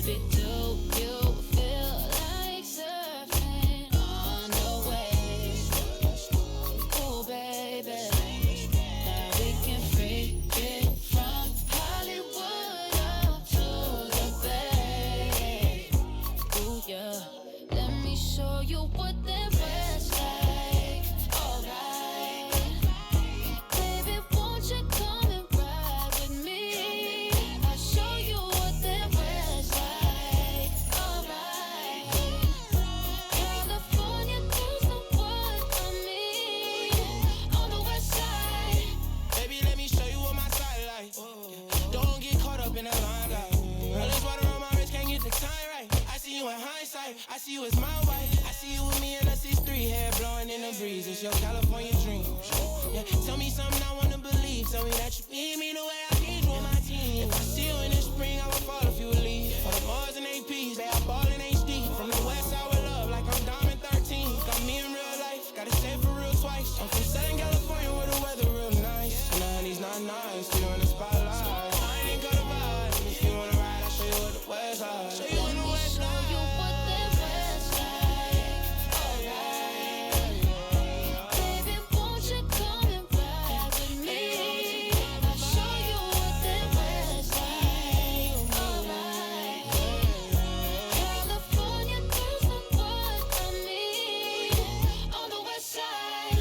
Baby, do you feel like surfing on the waves? Ooh, baby, now we can freak it from Hollywood up to the Bay. Ooh, yeah, let me show you what that was like. Alright, baby, won't you come and ride with me? I'll show you what that was like. Alright, California girls know what I mean. On the west side, Baby, let me show you what my side like. Don't get caught up in that limelight. Girl, it's water on my wrist, can't get the time right. I see you in hindsight, I see you as my wife. I see you with me and us is three, hair blowing in the breeze. It's your California dream. Yeah, tell me something I wanna believe. Tell me that you need me the way I need you on my team. If I see you in the spring, I would fall if you would leave. For the Mars and APs, they are ballin' HD. From the west side with love, like I'm Diamond 13. Got me in real life, gotta say it for real twice. I'm from Southern California where the weather real nice. And the honey's not nice, still in the spotlight. I ain't got a vibe, if you wanna ride, I'll show you what the west side. Show you on the west show side. you what that was like. Alright, baby, won't you come and ride with me? I'll show you what that was like. Alright, California girls know what I mean. On the west side,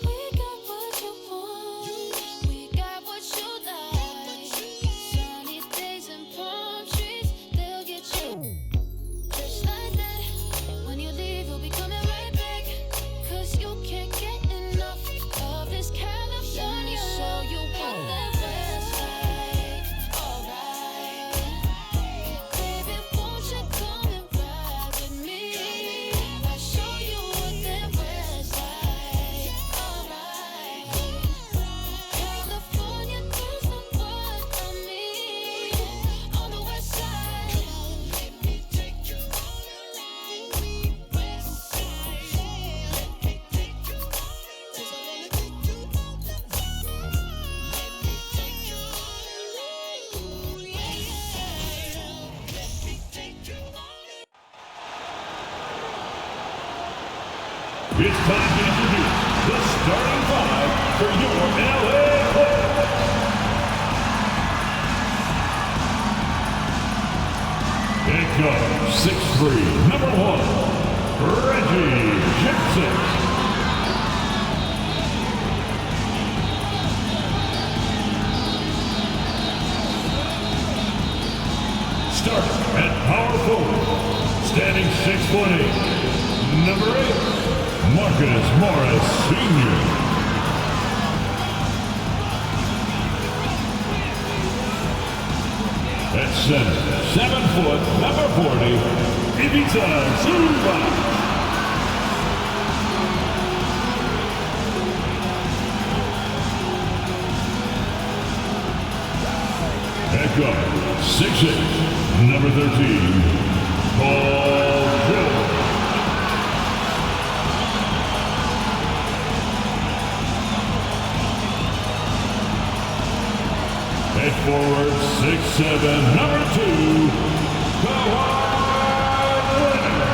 we got what you want, we got what you like. Sunny days and palm trees, they'll get you. Just like that, when you leave, you'll be coming right back. 'Cause you can't get enough of this California. Show you what that was like. Alright, baby, won't you come and ride with me? I'll show you what that was like. Alright, California girls know what I mean. On the west side, let me take you on a ride. West side, let me take you on a ride. 'Cause I wanna take you on the road. Let me take you on a ride. Ooh, yeah. Let me take you on a It's time to introduce the starting five for your LA Clippers. Pick up 6'3", number 1, Reggie Jackson. Starting at power forward, standing 6'8", number 8, Marcus Morris Sr. At center, 7 foot, number 40, Ivica Zubac. At guard, 6'8", number 13, Paul George. At forward, 6'7", number 2, Kawhi Leonard.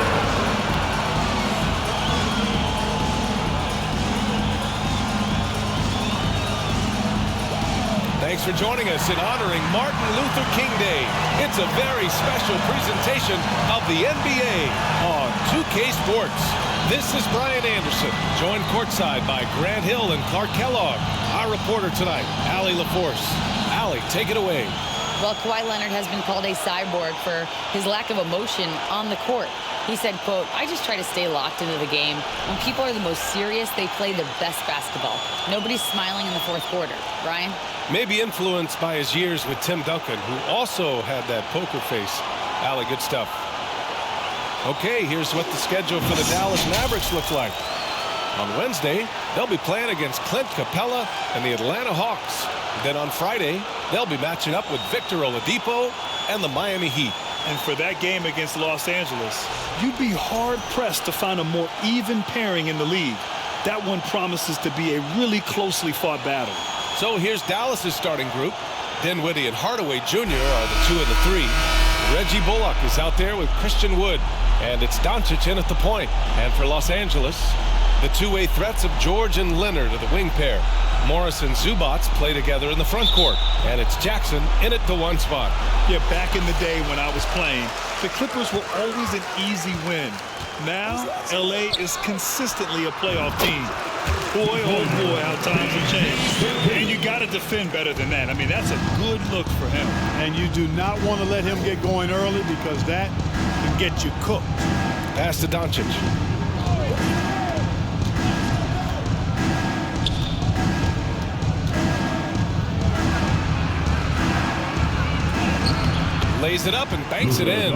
Thanks for joining us in honoring Martin Luther King Day. It's a very special presentation of the NBA on 2K Sports. This is Brian Anderson, joined courtside by Grant Hill and Clark Kellogg. Our reporter tonight, Allie LaForce. Allie, take it away. Well, Kawhi Leonard has been called a cyborg for his lack of emotion on the court. He said, quote, "I just try to stay locked into the game. When people are the most serious, they play the best basketball. Nobody's smiling in the fourth quarter." Brian? Maybe influenced by his years with Tim Duncan, who also had that poker face. Allie, good stuff. Okay, here's what the schedule for the Dallas Mavericks looks like. On Wednesday, they'll be playing against Clint Capella and the Atlanta Hawks. Then on Friday, they'll be matching up with Victor Oladipo and the Miami Heat. And for that game against Los Angeles, you'd be hard-pressed to find a more even pairing in the league. That one promises to be a really closely fought battle. So here's Dallas's starting group. Dinwiddie and Hardaway Jr. are the 2 and the 3. Reggie Bullock is out there with Christian Wood. And it's Doncic in at the point. And for Los Angeles, the two-way threats of George and Leonard are the wing pair. Morris and Zubac play together in the front court. And it's Jackson in at the one spot. Yeah, back in the day when I was playing, the Clippers were always an easy win. Now, LA is consistently a playoff team. Boy, oh boy, how times have changed. And you got to defend better than that. I mean, that's a good look for him. And you do not want to let him get going early because that can get you cooked. Pass to Doncic. Lays it up and banks it in.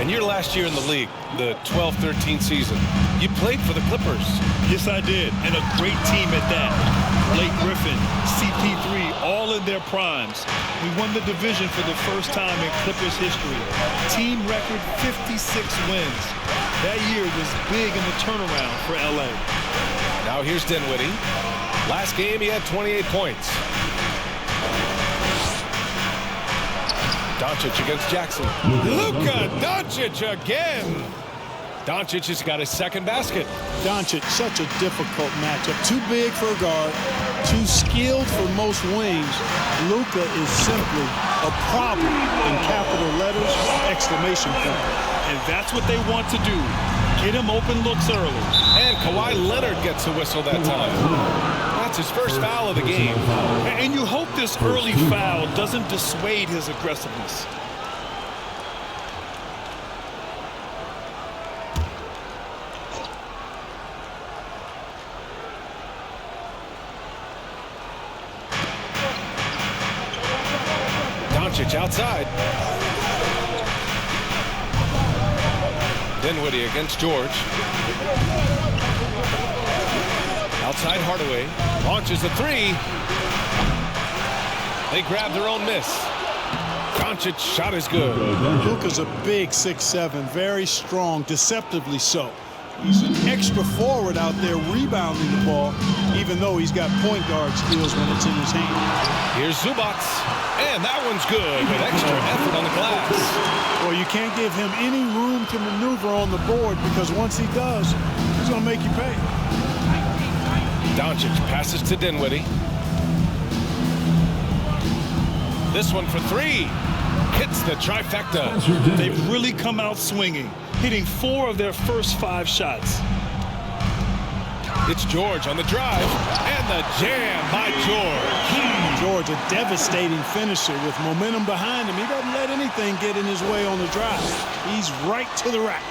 And your last year in the league, the 12-13 season, you played for the Clippers. Yes, I did. And a great team at that. Blake Griffin, CP3, all in their primes. We won the division for the first time in Clippers history. Team record 56 wins. That year was big in the turnaround for LA. Now here's Dinwiddie. Last game he had 28 points. Doncic against Jackson. Luka Doncic again. Doncic has got his second basket. Doncic, such a difficult matchup. Too big for a guard, too skilled for most wings. Luka is simply a problem in capital letters, exclamation point. And that's what they want to do. Get him open looks early. And Kawhi Leonard gets a whistle that time. That's his first foul of the game. And you hope this early foul doesn't dissuade his aggressiveness. Doncic outside. Dinwiddie against George. Outside Hardaway. Launches a three. They grab their own miss. Doncic's shot is good. Luka's a big 6'7", very strong, deceptively so. He's an extra forward out there rebounding the ball, even though he's got point guard skills when it's in his hand. Here's Zubac. And that one's good with extra effort on the glass. Well, you can't give him any room to maneuver on the board because once he does, he's going to make you pay. Doncic passes to Dinwiddie. This one for three. Hits the trifecta. They've really come out swinging, hitting 4 of their first 5 shots. It's George on the drive, and the jam by George. George, a devastating finisher with momentum behind him. He doesn't let anything get in his way on the drive. He's right to the rack.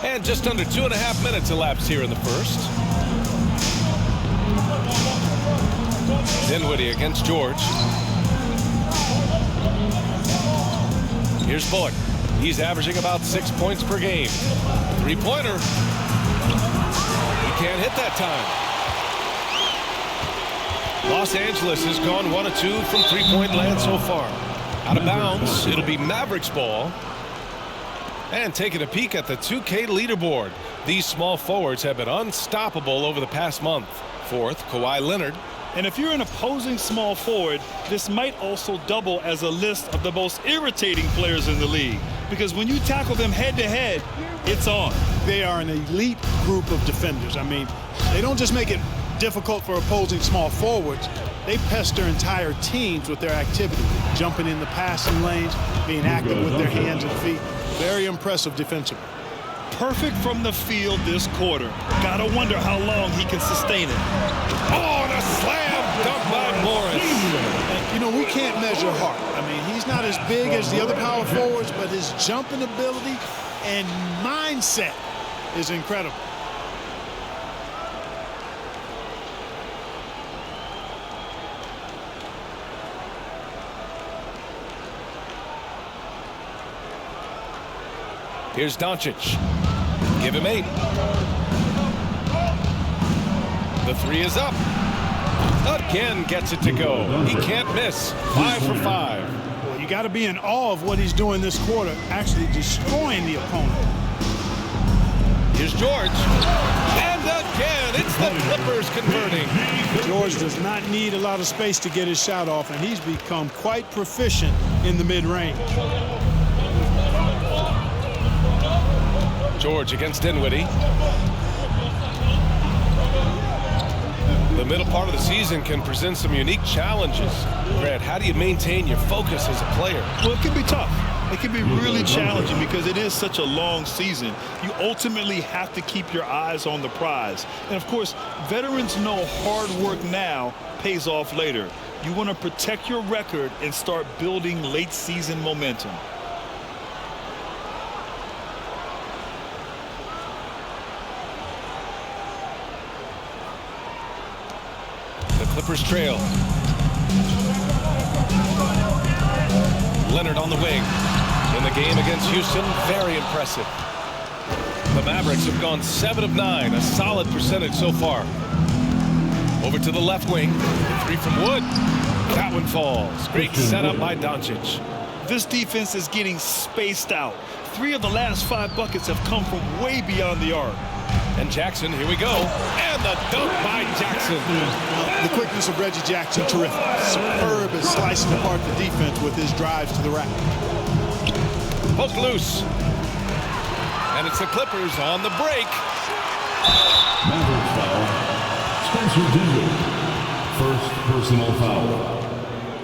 And just under 2.5 minutes elapsed here in the first. Dinwiddie against George. Here's Bullock. He's averaging about 6 points per game. Three-pointer. He can't hit that time. Los Angeles has gone 1 of 2 from three-point land so far. Out of bounds, it'll be Mavericks ball. And taking a peek at the 2K leaderboard. These small forwards have been unstoppable over the past month. Fourth, Kawhi Leonard. And if you're an opposing small forward, this might also double as a list of the most irritating players in the league. Because when you tackle them head-to-head, it's on. They are an elite group of defenders. I mean, they don't just make it difficult for opposing small forwards. They pester entire teams with their activity, jumping in the passing lanes, being active with their hands and feet. Very impressive defensively. Perfect from the field this quarter. Gotta wonder how long he can sustain it. Oh, and a slam dunk by Morris. And, you know, we can't measure heart. I mean, he's not as big as the other power forwards, but his jumping ability and mindset is incredible. Here's Doncic. Give him 8. The 3 is up. Again gets it to go. He can't miss. 5 for 5. Well, you got to be in awe of what he's doing this quarter, actually destroying the opponent. Here's George. And again, it's the Clippers converting. George does not need a lot of space to get his shot off, and he's become quite proficient in the mid-range. George against Dinwiddie. The middle part of the season can present some unique challenges. Grant, how do you maintain your focus as a player? Well, it can be tough. It can be really challenging because it is such a long season. You ultimately have to keep your eyes on the prize. And, of course, veterans know hard work now pays off later. You want to protect your record and start building late-season momentum. The Clippers trail. Leonard on the wing. In the game against Houston, very impressive. The Mavericks have gone 7 of 9, a solid percentage so far. Over to the left wing. 3 from Wood. That one falls. Great setup by Doncic. This defense is getting spaced out. 3 of the last 5 buckets have come from way beyond the arc. And Jackson, here we go. And the dunk by Jackson. The quickness of Reggie Jackson, terrific. Superb at slicing apart the defense with his drives to the rack. Poked loose. And it's the Clippers on the break. Mavericks foul. Spencer Dinwiddie. First personal foul.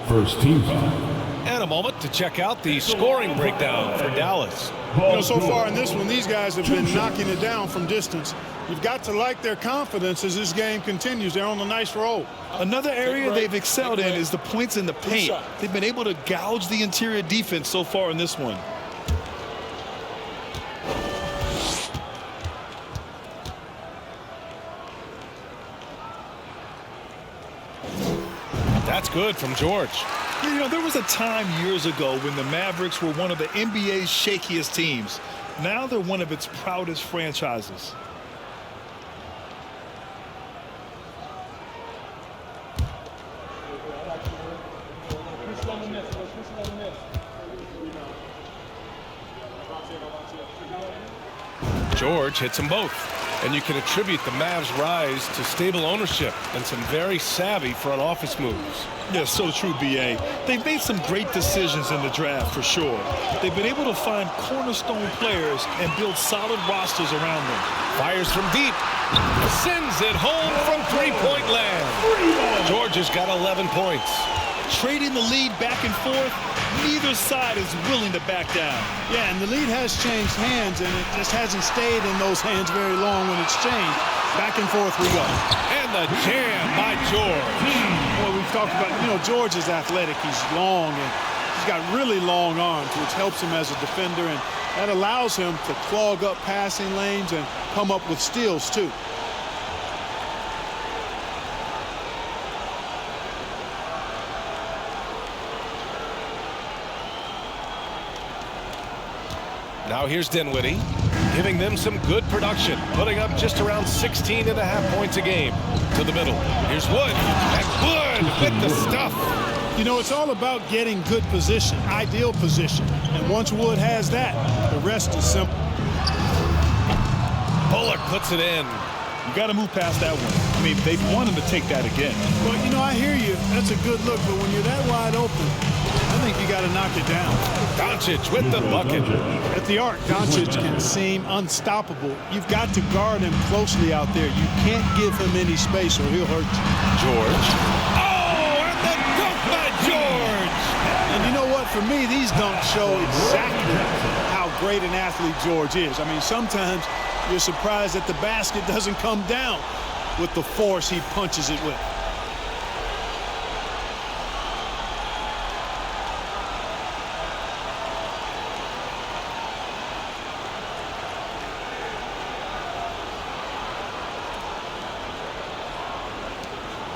First team foul. And a moment to check out the scoring breakdown for Dallas. So far in this one, these guys have been knocking it down from distance. You've got to like their confidence as this game continues. They're on a nice roll. Another area they've excelled in is the points in the paint. They've been able to gouge the interior defense so far in this one. That's good from George. You know, there was a time years ago when the Mavericks were one of the NBA's shakiest teams. Now they're one of its proudest franchises. George hits them both. And you can attribute the Mavs' rise to stable ownership and some very savvy front office moves. Yeah, so true, B.A. They've made some great decisions in the draft, for sure. They've been able to find cornerstone players and build solid rosters around them. Fires from deep. Sends it home from three-point land. George has got 11 points. Trading the lead back and forth, neither side is willing to back down. Yeah, and the lead has changed hands, and it just hasn't stayed in those hands very long when it's changed. Back and forth we go. And the jam by George. Well, we've talked about, George is athletic. He's long, and he's got really long arms, which helps him as a defender, and that allows him to clog up passing lanes and come up with steals, too. Now here's Dinwiddie, giving them some good production, putting up just around 16.5 points a game. To the middle. Here's Wood. And Wood with the stuff. It's all about getting good position, ideal position. And once Wood has that, the rest is simple. Bullock puts it in. You got to move past that one. I mean, they want him to take that again. Well, I hear you. That's a good look, but when you're that wide open, I think you got to knock it down. Doncic with the bucket. At the arc, Doncic can seem unstoppable. You've got to guard him closely out there. You can't give him any space or he'll hurt you. George. Oh, and the dunk by George. And you know what? For me, these dunks show exactly how great an athlete George is. I mean, sometimes you're surprised that the basket doesn't come down with the force he punches it with.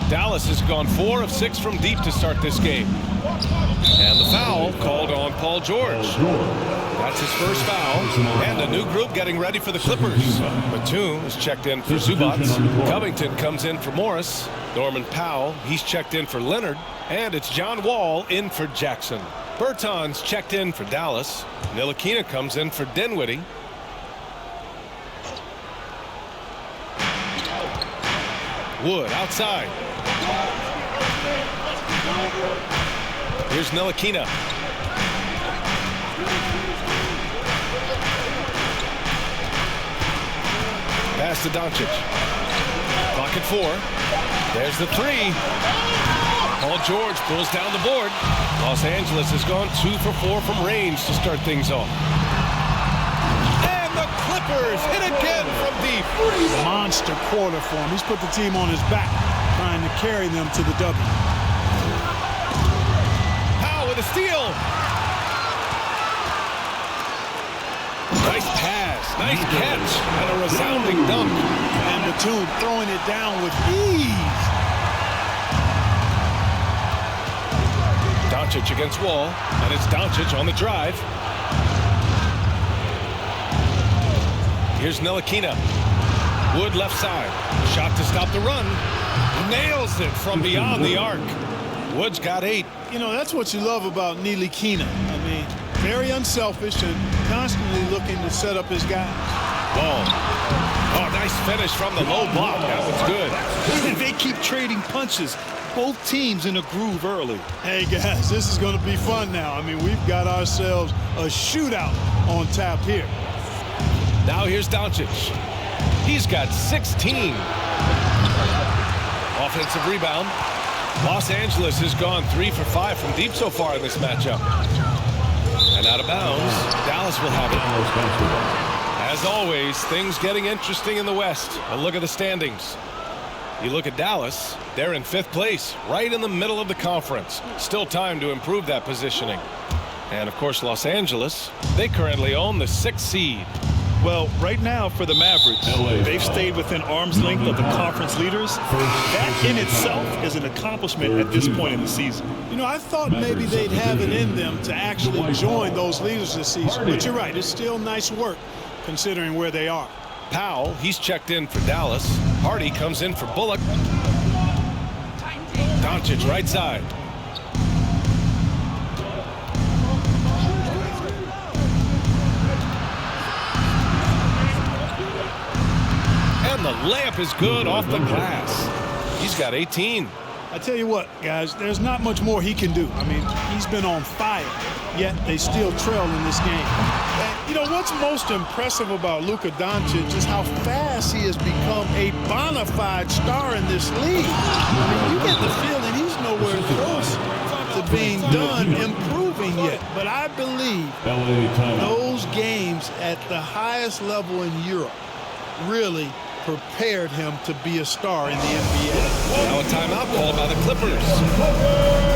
Dallas has gone 4 of 6 from deep to start this game. And the foul called on Paul George. That's his first foul. And a new group getting ready for the Clippers. Batum is checked in for Zubac. Covington comes in for Morris. Norman Powell, he's checked in for Leonard. And it's John Wall in for Jackson. Bertans checked in for Dallas. Ntilikina comes in for Dinwiddie. Wood outside. Here's Ntilikina. Pass to Doncic. Clock at 4. There's the 3. Paul George pulls down the board. Los Angeles has gone 2 for 4 from range to start things off. And the Clippers hit again from deep. Monster quarter for him. He's put the team on his back, trying to carry them to the W. Powell with a steal. Nice pass, nice catch, and a resounding dunk. And Batum throwing it down with ease. Doncic against Wall, and it's Doncic on the drive. Here's Ntilikina. Wood left side. Shot to stop the run. Nails it from beyond the arc. Wood's got 8. You know, that's what you love about Ntilikina. I mean, very unselfish and constantly looking to set up his guys. Ball. Oh, nice finish from the low block. That was good. They keep trading punches. Both teams in a groove early. Hey, guys, this is going to be fun now. I mean, we've got ourselves a shootout on tap here. Now here's Doncic. He's got 16. Offensive rebound. Los Angeles has gone 3 for 5 from deep so far in this matchup. And out of bounds, Dallas will have it. As always, things getting interesting in the West. A look at the standings. You look at Dallas, they're in 5th place, right in the middle of the conference. Still time to improve that positioning. And of course, Los Angeles, they currently own the 6th seed. Well, right now for the Mavericks, they've stayed within arm's length of the conference leaders. That in itself is an accomplishment at this point in the season. You know, I thought maybe they'd have it in them to actually join those leaders this season. But you're right, it's still nice work considering where they are. Powell, he's checked in for Dallas. Hardy comes in for Bullock. Doncic right side. And the layup is good off the glass. He's got 18. I tell you what, guys, there's not much more he can do. I mean, he's been on fire, yet they still trail in this game. And, you know, what's most impressive about Luka Doncic is how fast he has become a bona fide star in this league. I mean, you get the feeling he's nowhere close to being done improving yet. But I believe those games at the highest level in Europe really prepared him to be a star in the NBA. Now a timeout called by the Clippers.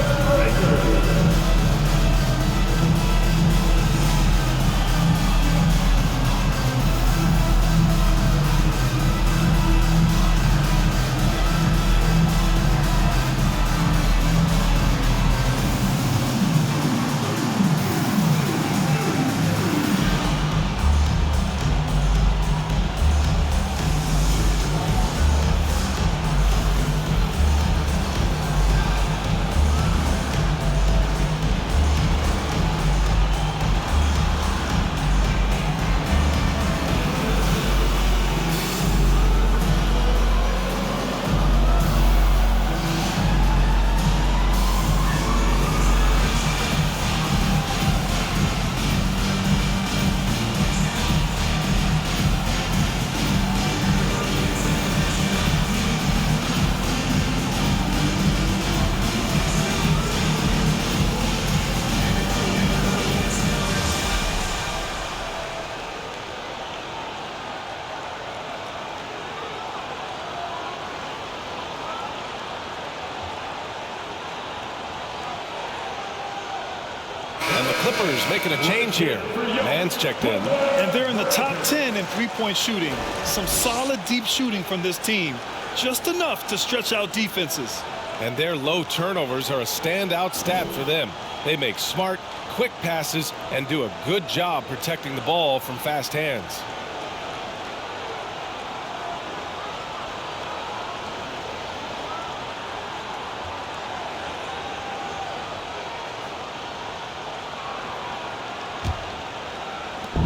And the Clippers making a change here. Man's checked in. And they're in the top 10 in three-point shooting. Some solid deep shooting from this team. Just enough to stretch out defenses. And their low turnovers are a standout stat for them. They make smart, quick passes and do a good job protecting the ball from fast hands.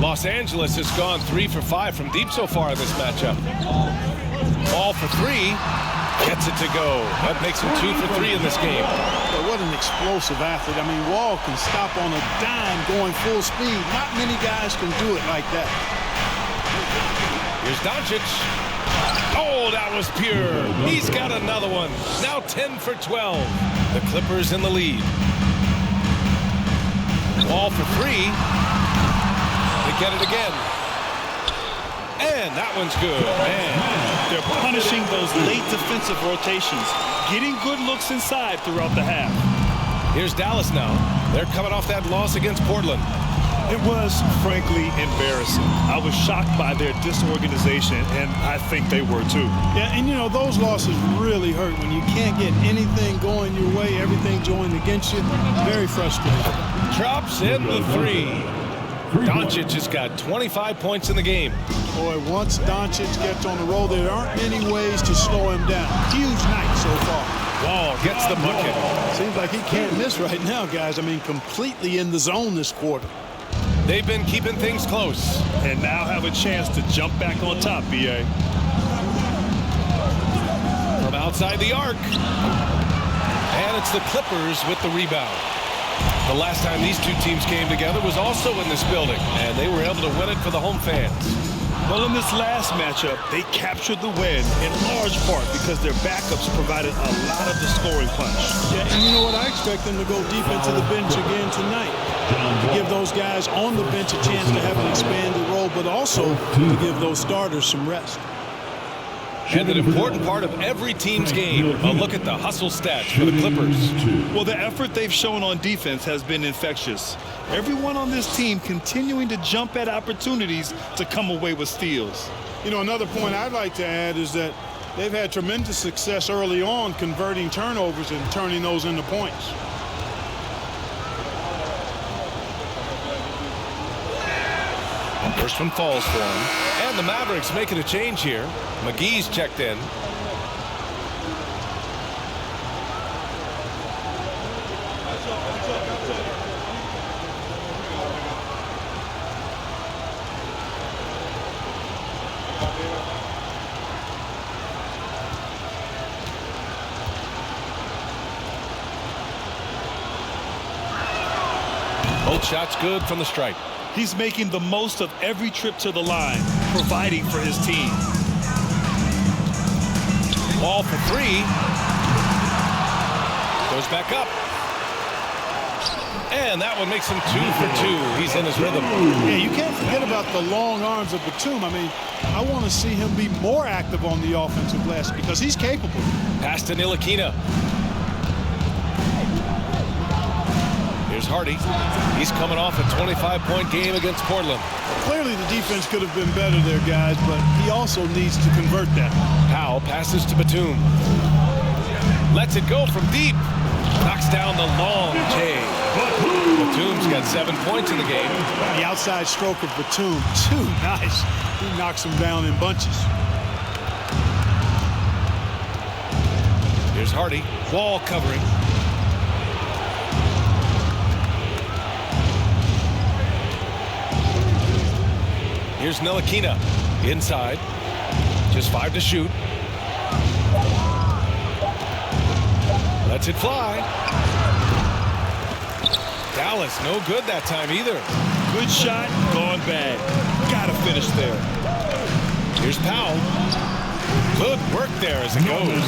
Los Angeles has gone 3 for 5 from deep so far in this matchup. Ball for 3. Gets it to go. That makes him 2 for 3 in this game. But what an explosive athlete. I mean, Wall can stop on a dime going full speed. Not many guys can do it like that. Here's Doncic. Oh, that was pure. He's got another one. Now 10 for 12. The Clippers in the lead. Ball for 3. They get it again. And that one's good. Man. They're punishing those late defensive rotations, getting good looks inside throughout the half. Here's Dallas now. They're coming off that loss against Portland. It was, frankly, embarrassing. I was shocked by their disorganization, and I think they were too. Yeah, and you know, those losses really hurt when you can't get anything going your way, everything going against you. Very frustrating. Drops in the 3. Doncic has got 25 points in the game. Boy, once Doncic gets on the roll, there aren't many ways to slow him down. Huge night so far. Wall gets the bucket. Seems like he can't miss right now, guys. I mean, completely in the zone this quarter. They've been keeping things close. And now have a chance to jump back on top, B.A. From outside the arc. And it's the Clippers with the rebound. The last time these two teams came together was also in this building, and they were able to win it for the home fans. Well, in this last matchup, they captured the win in large part because their backups provided a lot of the scoring punch. Yeah, and you know what? I expect them to go deep into the bench again tonight. To give those guys on the bench a chance to have an expanded role, but also to give those starters some rest. And an important part of every team's game, a look at the hustle stats for the Clippers. Well, the effort they've shown on defense has been infectious. Everyone on this team continuing to jump at opportunities to come away with steals. You know, another point I'd like to add is that they've had tremendous success early on converting turnovers and turning those into points. First one falls for him. And the Mavericks making a change here. McGee's checked in. Both shots good from the stripe. He's making the most of every trip to the line, providing for his team. Ball for 3. Goes back up. And that one makes him 2 for 2. He's in his rhythm. Yeah, you can't forget about the long arms of Batum. I mean, I want to see him be more active on the offensive glass because he's capable. Pass to Ntilikina. Here's Hardy. He's coming off a 25-point game against Portland. Clearly the defense could have been better there, guys, but he also needs to convert that. Powell passes to Batum. Lets it go from deep. Knocks down the long J. Batum's got 7 points in the game. The outside stroke of Batum, too nice. He knocks him down in bunches. Here's Hardy. Wall covering. Here's Ntilikina. Inside. Just 5 to shoot. Lets it fly. Dallas, no good that time either. Good shot, gone bad. Gotta finish there. Here's Powell. Good work there as it goes.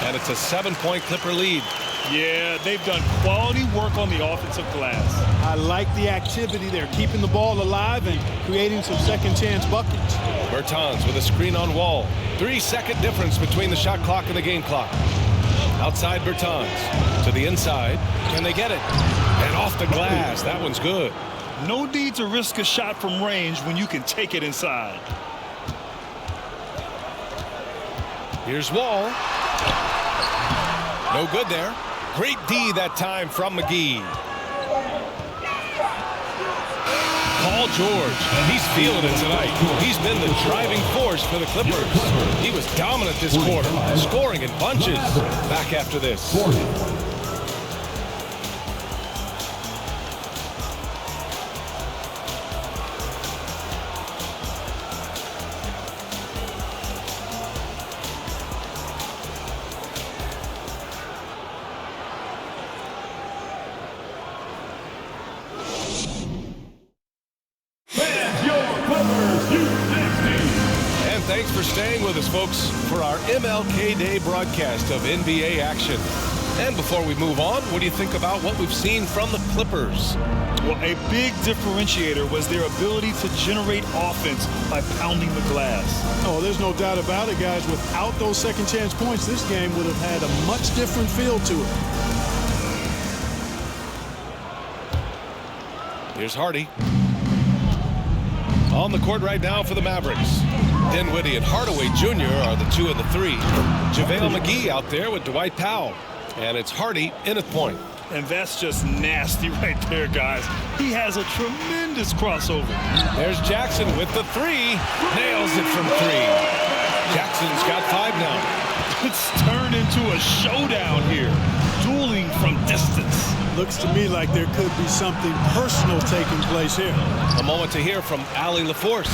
And it's a 7-point Clipper lead. Yeah, they've done quality work on the offensive glass. I like the activity there, keeping the ball alive and creating some second chance buckets. Bertans with a screen on Wall. 3-second difference between the shot clock and the game clock. Outside Bertans. To the inside. Can they get it? And off the glass. That one's good. No need to risk a shot from range when you can take it inside. Here's Wall. No good there. Great D that time from McGee. Paul George, he's feeling it tonight. He's been the driving force for the Clippers. He was dominant this quarter, scoring in bunches. Back after this. thanks for staying with us, folks, for our MLK Day broadcast of NBA action. And before we move on, what do you think about what we've seen from the Clippers? Well, a big differentiator was their ability to generate offense by pounding the glass. Oh, there's no doubt about it, guys. Without those second chance points, this game would have had a much different feel to it. Here's Hardy. On the court right now for the Mavericks. Dinwiddie and Hardaway Jr. are the 2 and the 3. JaVale McGee out there with Dwight Powell. And it's Hardy in at point. And that's just nasty right there, guys. He has a tremendous crossover. There's Jackson with the 3. Nails it from 3. Jackson's got 5 now. It's turned into a showdown here. Dueling from distance. Looks to me like there could be something personal taking place here. A moment to hear from Allie LaForce.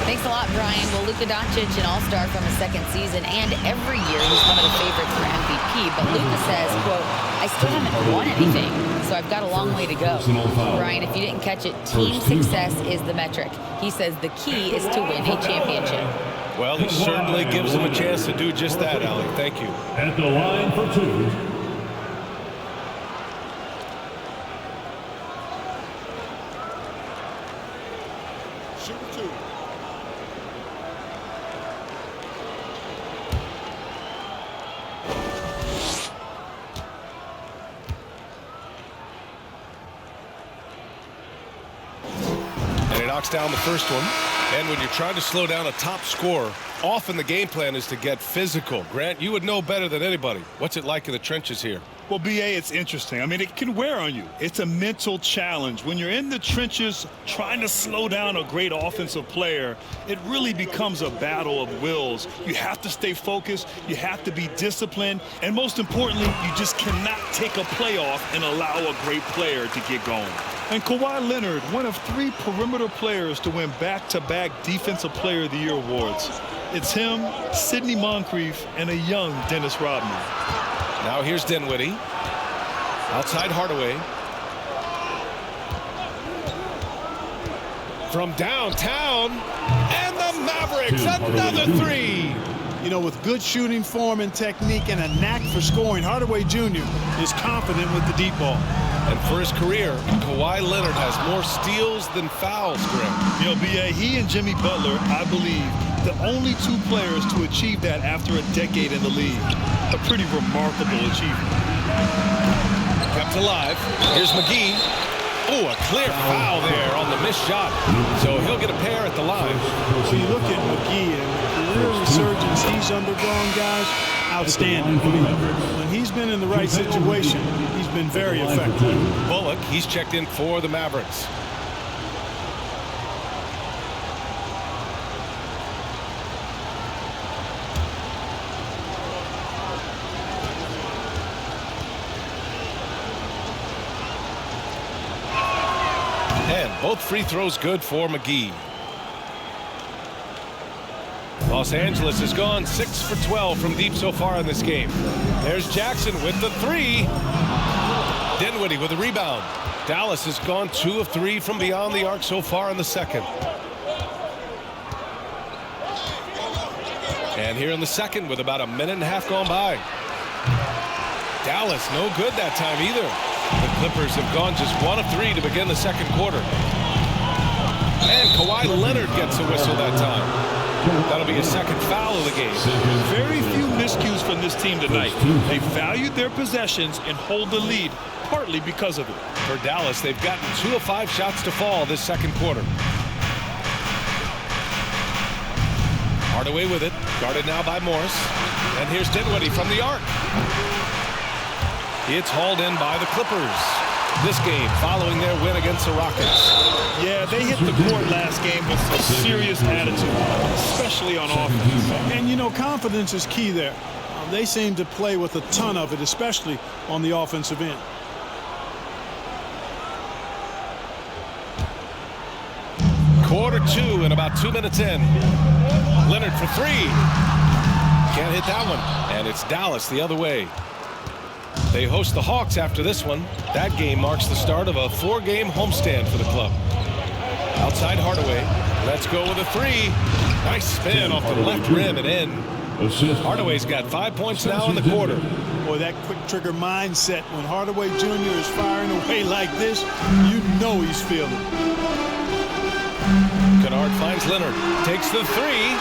Thanks a lot, Brian. Well, Luka Doncic, an all-star from his second season, and every year he's one of the favorites for MVP. But Luka says, quote, I still haven't won anything, so I've got a long way to go. Brian, if you didn't catch it, team success is the metric. He says the key is to win a championship. Well, he certainly gives him a chance to do just that, Allie. Thank you. At the line for 2. Knocks down the first one. And when you're trying to slow down a top scorer, often the game plan is to get physical. Grant, you would know better than anybody. What's it like in the trenches here? Well, B.A., it's interesting. I mean, it can wear on you. It's a mental challenge. When you're in the trenches trying to slow down a great offensive player, it really becomes a battle of wills. You have to stay focused. You have to be disciplined. And most importantly, you just cannot take a play off and allow a great player to get going. And Kawhi Leonard, one of 3 perimeter players to win back-to-back Defensive Player of the Year awards. It's him, Sidney Moncrief, and a young Dennis Rodman. Now here's Dinwiddie. Outside Hardaway. From downtown. And the Mavericks, another 3. You know, with good shooting form and technique and a knack for scoring, Hardaway Jr. is confident with the deep ball. And for his career, Kawhi Leonard has more steals than fouls, Greg. You know, B.A., he and Jimmy Butler, I believe, the only 2 players to achieve that after a decade in the league. A pretty remarkable achievement. Kept alive. Here's McGee. Oh, a clear foul there on the missed shot. So he'll get a pair at the line. When you look at McGee and the career resurgence he's undergone, guys, outstanding. When he's been in the right situation, he's been very effective. Bullock, he's checked in for the Mavericks. And both free throws good for McGee. Los Angeles has gone 6 for 12 from deep so far in this game. There's Jackson with the 3. Dinwiddie with a rebound. Dallas has gone 2 of 3 from beyond the arc so far in the second. And here in the second with about a minute and a half gone by. Dallas no good that time either. The Clippers have gone just 1 of 3 to begin the second quarter. And Kawhi Leonard gets a whistle that time. That'll be a second foul of the game. Very few miscues from this team tonight. They valued their possessions and hold the lead, partly because of it. For Dallas, they've gotten 2 of 5 shots to fall this second quarter. Hardaway with it, guarded now by Morris. And here's Dinwiddie from the arc. It's hauled in by the Clippers. This game following their win against the Rockets. Yeah, they hit the court last game with some serious attitude, especially on offense. And, you know, confidence is key there. They seem to play with a ton of it, especially on the offensive end. Quarter 2 and about 2 minutes in. Leonard for 3. Can't hit that one. And it's Dallas the other way. They host the Hawks after this one. That game marks the start of a 4-game homestand for the club. Outside Hardaway. Let's go with a three. Nice spin off the left rim and in. Hardaway's got 5 points now in the quarter. Boy, that quick trigger mindset when Hardaway Jr. is firing away like this, you know he's feeling it. Kennard finds Leonard. Takes the three.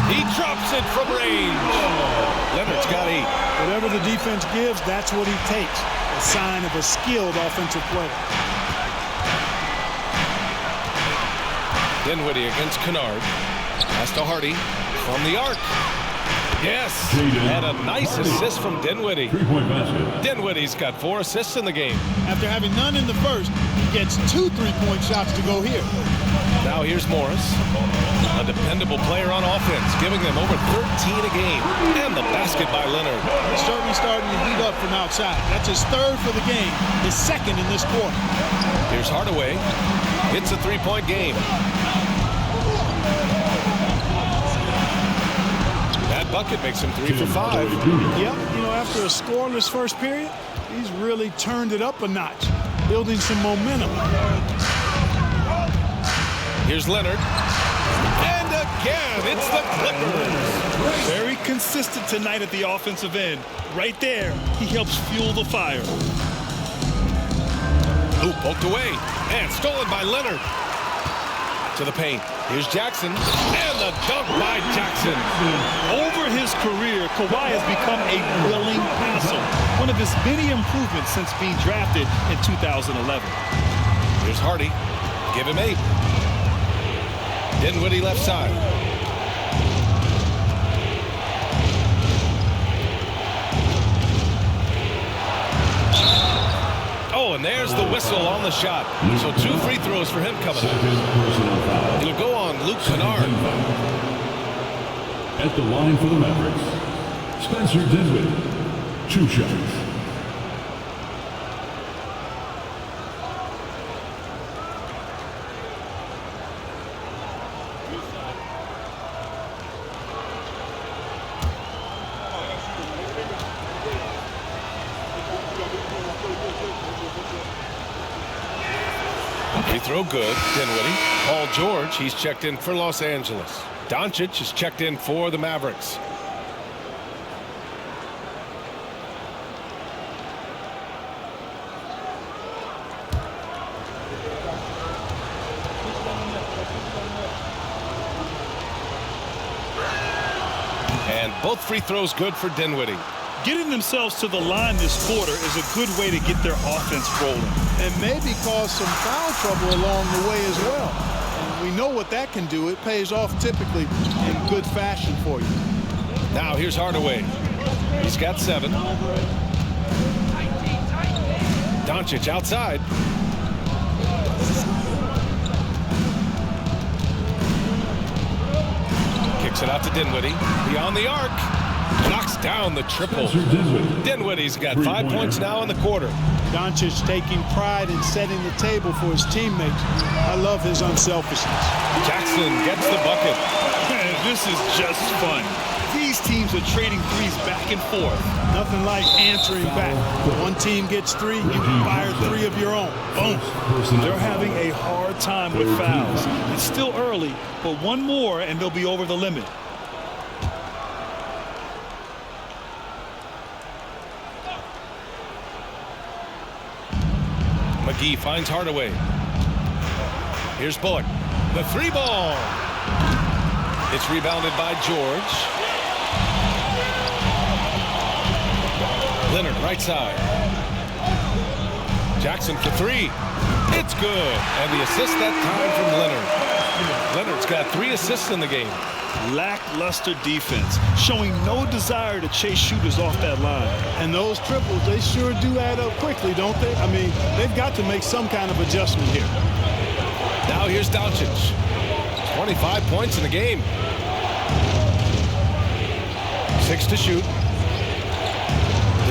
He drops it from range. Leonard's got 8. Whatever the defense gives, that's what he takes. A sign of a skilled offensive player. Dinwiddie against Kennard. Pass to Hardy from the arc. Yes, and a nice assist from Dinwiddie. Dinwiddie's got 4 assists in the game. After having none in the first, he gets 2 3-point shots to go here. Now here's Morris, a dependable player on offense, giving them over 13 a game. And the basket by Leonard. He's certainly starting to heat up from outside. That's his 3rd for the game, his 2nd in this quarter. Here's Hardaway. It's a 3-point game. That bucket makes him 3 for 5. Yep, you know, after a scoreless first period, he's really turned it up a notch, building some momentum. Here's Leonard. And again, it's the Clippers. Very consistent tonight at the offensive end. Right there, he helps fuel the fire. Ooh, poked away. And stolen by Leonard. To the paint. Here's Jackson. And the dunk by Jackson. Over his career, Kawhi has become a willing passer. One of his many improvements since being drafted in 2011. Here's Hardy. Give him 8. Dinwiddie left side. Oh, and there's the whistle on the shot. So 2 free throws for him coming up. It'll go on Luke Kennard. At the line for the Mavericks, Spencer Dinwiddie. 2 shots. Free throw good, Dinwiddie. Paul George, he's checked in for Los Angeles. Doncic is checked in for the Mavericks. And both free throws good for Dinwiddie. Getting themselves to the line this quarter is a good way to get their offense rolling. And maybe cause some foul trouble along the way as well. And we know what that can do. It pays off typically in good fashion for you. Now here's Hardaway. He's got 7. Doncic outside. Kicks it out to Dinwiddie. Beyond the arc. Knocks down the triple. Dinwiddie's got 5 points now in the quarter. Doncic taking pride in setting the table for his teammates. I love his unselfishness. Jackson gets the bucket. This is just fun. These teams are trading threes back and forth. Nothing like answering back. One team gets 3, you fire 3 of your own. Boom. They're having a hard time with fouls. It's still early, but one more and they'll be over the limit. McGee finds Hardaway. Here's Bullock. The 3 ball. It's rebounded by George. Leonard right side. Jackson for 3. It's good. And the assist that time from Leonard. Leonard's got 3 assists in the game. Lackluster defense, showing no desire to chase shooters off that line. And those triples, they sure do add up quickly, don't they? I mean, they've got to make some kind of adjustment here. Now here's Doncic. 25 points in the game. 6 to shoot.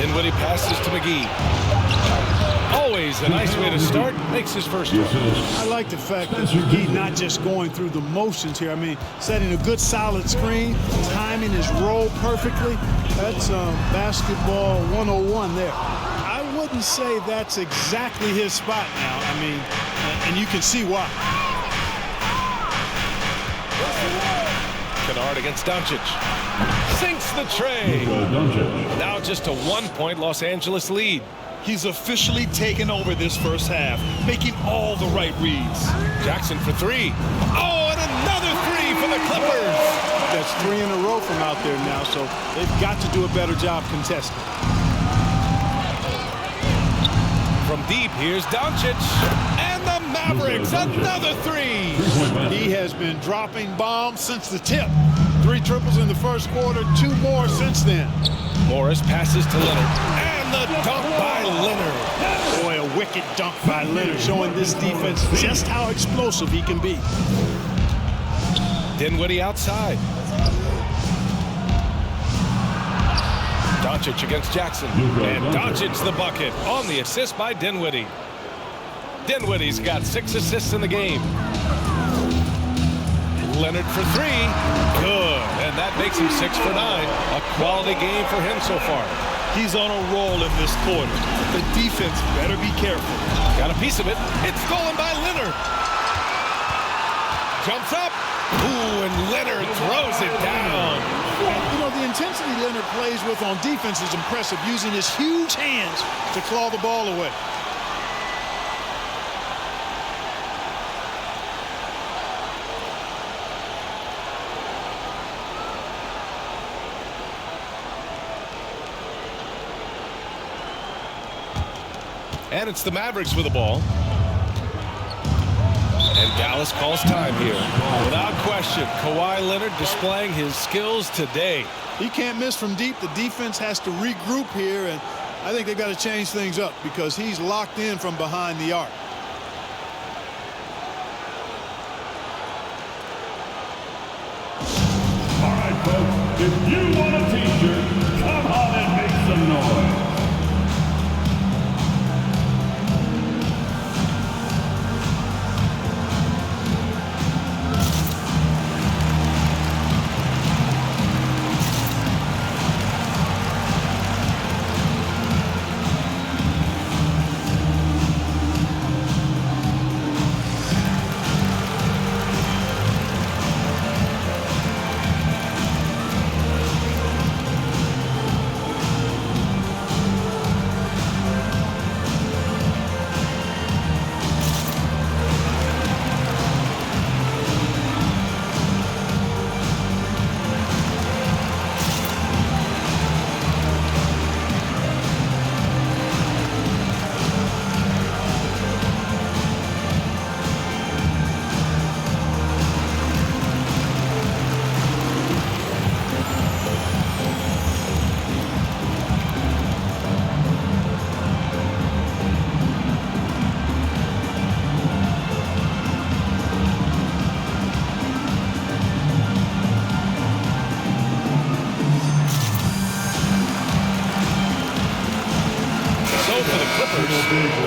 Dinwiddie passes to McGee. Always a nice way to start. Makes his first one. I like the fact that McGee not just going through the motions here. I mean, setting a good solid screen, timing his roll perfectly. That's basketball 101 there. I wouldn't say that's exactly his spot now. I mean, and you can see why. Kennard against Doncic. Sinks the tray. Now just a 1-point Los Angeles lead. He's officially taken over this first half, making all the right reads. Jackson for three. Oh, and another three for the Clippers. That's 3 in a row from out there now, so they've got to do a better job contesting. From deep, here's Doncic. And the Mavericks, another three. He has been dropping bombs since the tip. 3 triples in the first quarter, 2 more since then. Morris passes to Leonard. And the dunk by Leonard. Boy, a wicked dunk by Leonard, showing this defense just how explosive he can be. Dinwiddie outside. Doncic against Jackson. And Doncic the bucket on the assist by Dinwiddie. Dinwiddie's got 6 assists in the game. Leonard for three. Good. And that makes him 6 for 9. A quality game for him so far. He's on a roll in this quarter. The defense better be careful. Got a piece of it. It's stolen by Leonard. Jumps up. Ooh, and Leonard throws it down. You know, the intensity Leonard plays with on defense is impressive, using his huge hands to claw the ball away. And it's the Mavericks with the ball. And Dallas calls time here. Without question, Kawhi Leonard displaying his skills today. He can't miss from deep. The defense has to regroup here, and I think they've got to change things up because he's locked in from behind the arc. All right, folks, if you want a t-shirt, come on and make some noise.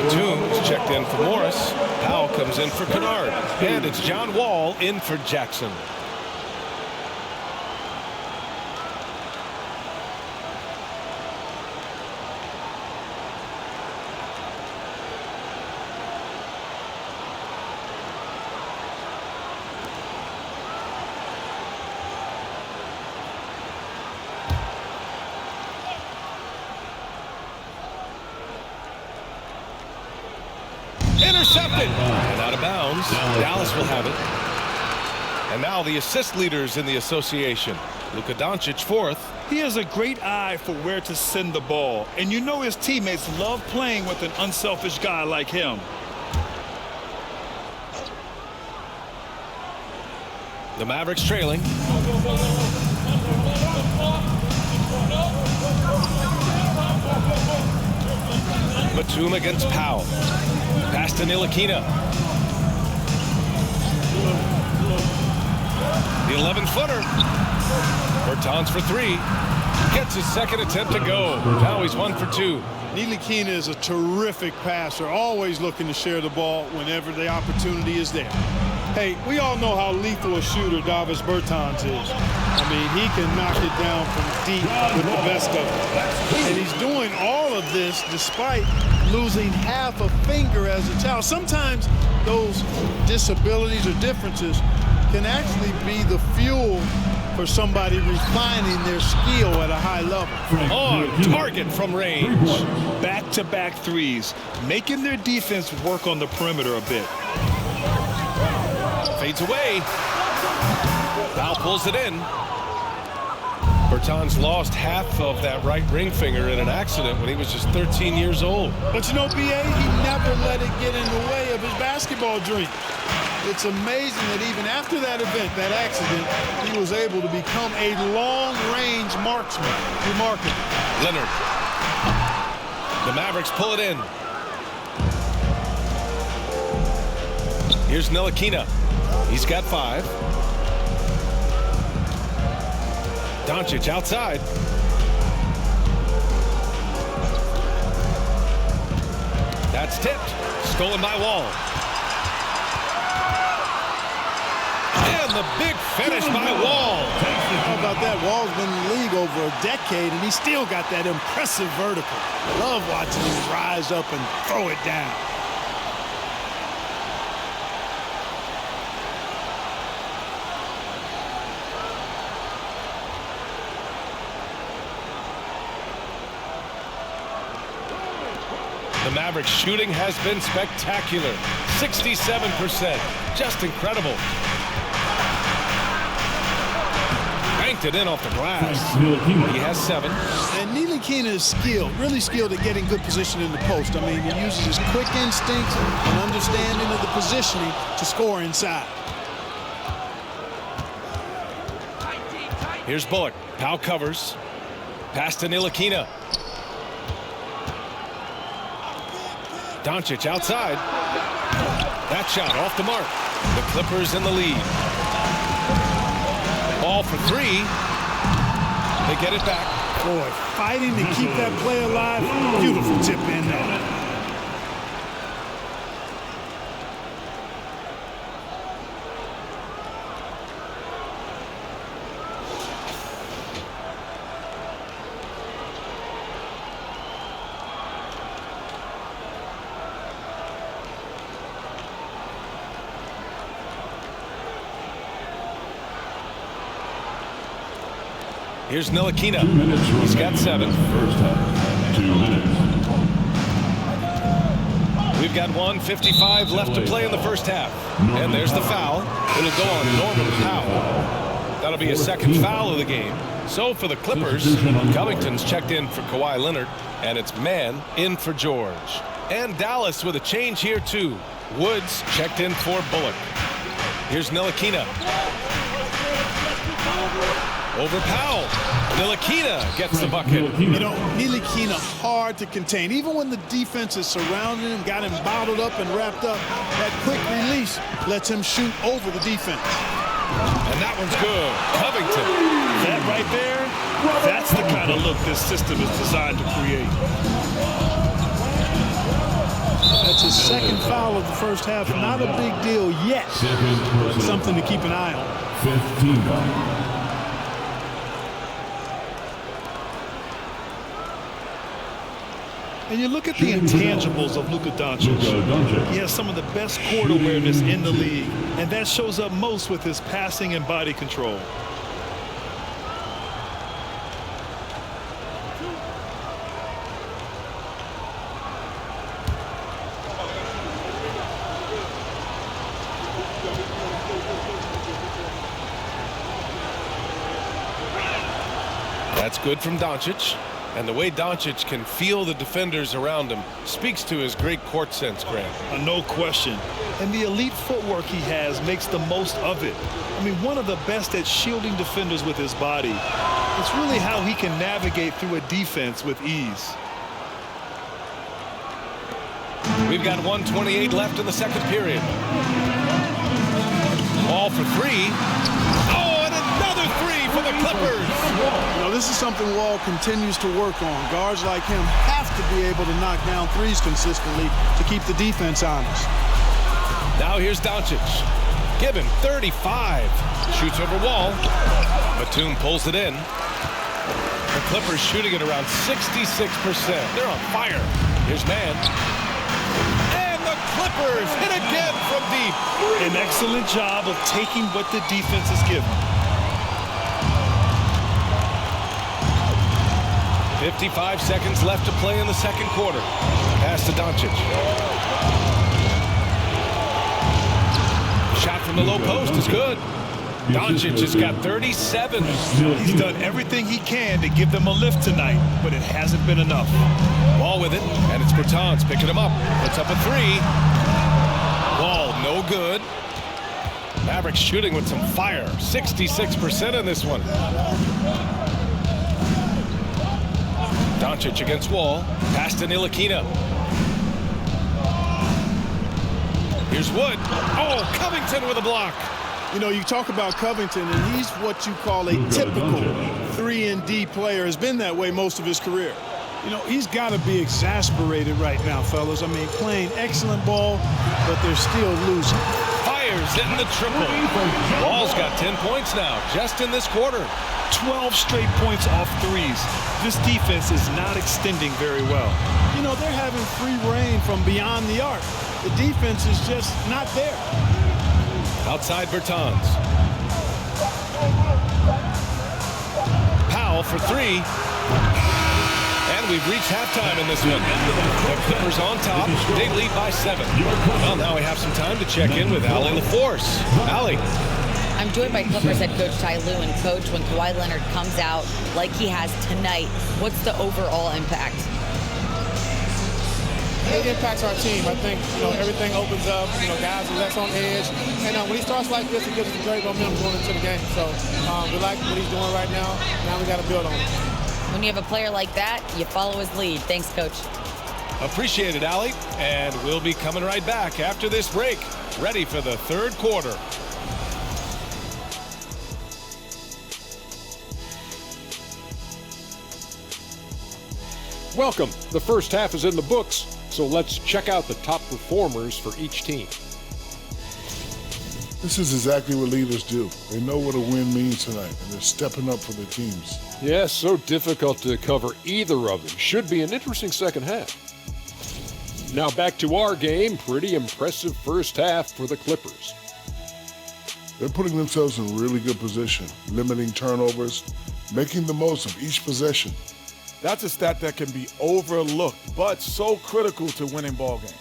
Toombs checked in for Morris. Powell comes in for Kennard. And it's John Wall in for Jackson. Intercepted and out of bounds. Dallas will have it. And now the assist leaders in the association. Luka Doncic fourth. He has a great eye for where to send the ball, and you know his teammates love playing with an unselfish guy like him. The Mavericks trailing. Batum against Powell. Pass to Ntilikina. The 11-footer. Bertans for three. Gets his second attempt to go. Now he's 1 for 2. Ntilikina is a terrific passer, always looking to share the ball whenever the opportunity is there. Hey, we all know how lethal a shooter Davis Bertans is. I mean, he can knock it down from deep with the best of them. And he's doing all of this despite losing half a finger as a child. Sometimes those disabilities or differences can actually be the fuel for somebody refining their skill at a high level. On target from range. Back-to-back threes, making their defense work on the perimeter a bit. Fades away. Foul pulls it in. Bertans lost half of that right ring finger in an accident when he was just 13 years old. But you know, B.A., he never let it get in the way of his basketball dream. It's amazing that even after that event, that accident, he was able to become a long-range marksman. Remarkable. Leonard. The Mavericks pull it in. Here's Ntilikina. He's got 5. Doncic outside. That's tipped. Stolen by Wall. And the big finish by Wall. How about that? Wall's been in the league over a decade, and he still got that impressive vertical. Love watching him rise up and throw it down. The Mavericks shooting has been spectacular. 67%. Just incredible. Banked it in off the glass. He has 7. And Ntilikina is skilled, really skilled at getting good position in the post. I mean, he uses his quick instincts and understanding of the positioning to score inside. Here's Bullock. Powell covers. Pass to Ntilikina. Doncic outside. That shot off the mark. The Clippers in the lead. Ball for 3. They get it back. Boy, fighting to keep that play alive. Beautiful tip in there. Here's Ntilikina. He's got 7. First half, 2 minutes. We've got 1:55 left to play in the first half. And there's the foul. It'll go on Norman Powell. That'll be his second foul of the game. So for the Clippers, Covington's checked in for Kawhi Leonard, and it's Mann in for George. And Dallas with a change here too. Woods checked in for Bullock. Here's Ntilikina. Over Powell. Ntilikina gets the bucket. You know, Ntilikina hard to contain. Even when the defense is surrounding him, got him bottled up and wrapped up, that quick release lets him shoot over the defense. And that one's good. Covington. That right there, that's the kind of look this system is designed to create. That's his second foul of the first half. Not a big deal yet. Something to keep an eye on. 15. And you look at the intangibles of Luka Doncic. He has some of the best court awareness in the league, and that shows up most with his passing and body control. That's good from Doncic. And the way Doncic can feel the defenders around him speaks to his great court sense, Grant. No question. And the elite footwork he has makes the most of it. I mean, one of the best at shielding defenders with his body. It's really how he can navigate through a defense with ease. We've got 1:28 left in the second period. Ball for 3. Oh, and another 3 for the Clippers. You know, this is something Wall continues to work on. Guards like him have to be able to knock down threes consistently to keep the defense honest. Now here's Doncic. Give him 35. Shoots over Wall. Batum pulls it in. The Clippers shooting at around 66%. They're on fire. Here's Mann. And the Clippers hit again from deep. An excellent job of taking what the defense is given. 55 seconds left to play in the second quarter. Pass to Doncic. Shot from the low post is good. Doncic has got 37. He's done everything he can to give them a lift tonight, but it hasn't been enough. Ball with it, and it's Bertans picking him up. Puts up a three. Ball no good. Mavericks shooting with some fire. 66% in this one. Doncic against Wall. Pass to Ntilikina. Here's Wood. Oh, Covington with a block. You know, you talk about Covington, and he's what you call a typical 3-and-D player. Has been that way most of his career. You know, he's got to be exasperated right now, fellas. I mean, playing excellent ball, but they're still losing. Fires in the triple. Wall's got 10 points now, just in this quarter. 12 straight points off threes. This defense is not extending very well. You know, they're having free reign from beyond the arc. The defense is just not there. Outside Bertans. Powell for three. And we've reached halftime in this one. The Clippers on top. They lead by 7. Well, now we have some time to check in with Allie LaForce. Allie. I'm joined by Clippers head coach Ty Lue. And coach, when Kawhi Leonard comes out like he has tonight, what's the overall impact? It impacts our team. I think, everything opens up. Guys are less on edge. And when he starts like this, it gives us a great momentum going into the game. So we like what he's doing right now. Now we got to build on it. When you have a player like that, you follow his lead. Thanks, coach. Appreciate it, Allie. And we'll be coming right back after this break. Ready for the third quarter. Welcome. The first half is in the books, so let's check out the top performers for each team. This is exactly what leaders do. They know what a win means tonight, and they're stepping up for their teams. Yes, so difficult to cover either of them. Should be an interesting second half. Now back to our game. Pretty impressive first half for the Clippers. They're putting themselves in really good position, limiting turnovers, making the most of each possession. That's a stat that can be overlooked, but so critical to winning ball games.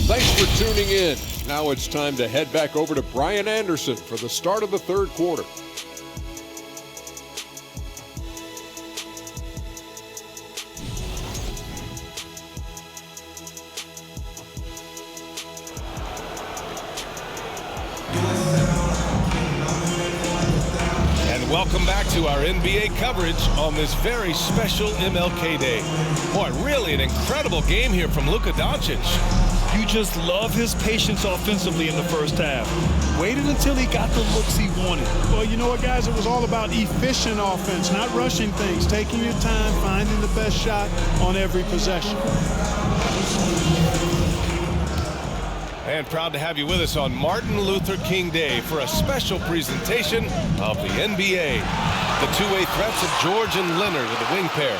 Thanks for tuning in. Now it's time to head back over to Brian Anderson for the start of the third quarter. Welcome back to our NBA coverage on this very special MLK Day. Boy, really an incredible game here from Luka Doncic. You just love his patience offensively in the first half. Waited until he got the looks he wanted. Well, you know what, guys? It was all about efficient offense, not rushing things, taking your time, finding the best shot on every possession. And proud to have you with us on Martin Luther King Day for a special presentation of the NBA. The two-way threats of George and Leonard with the wing pair.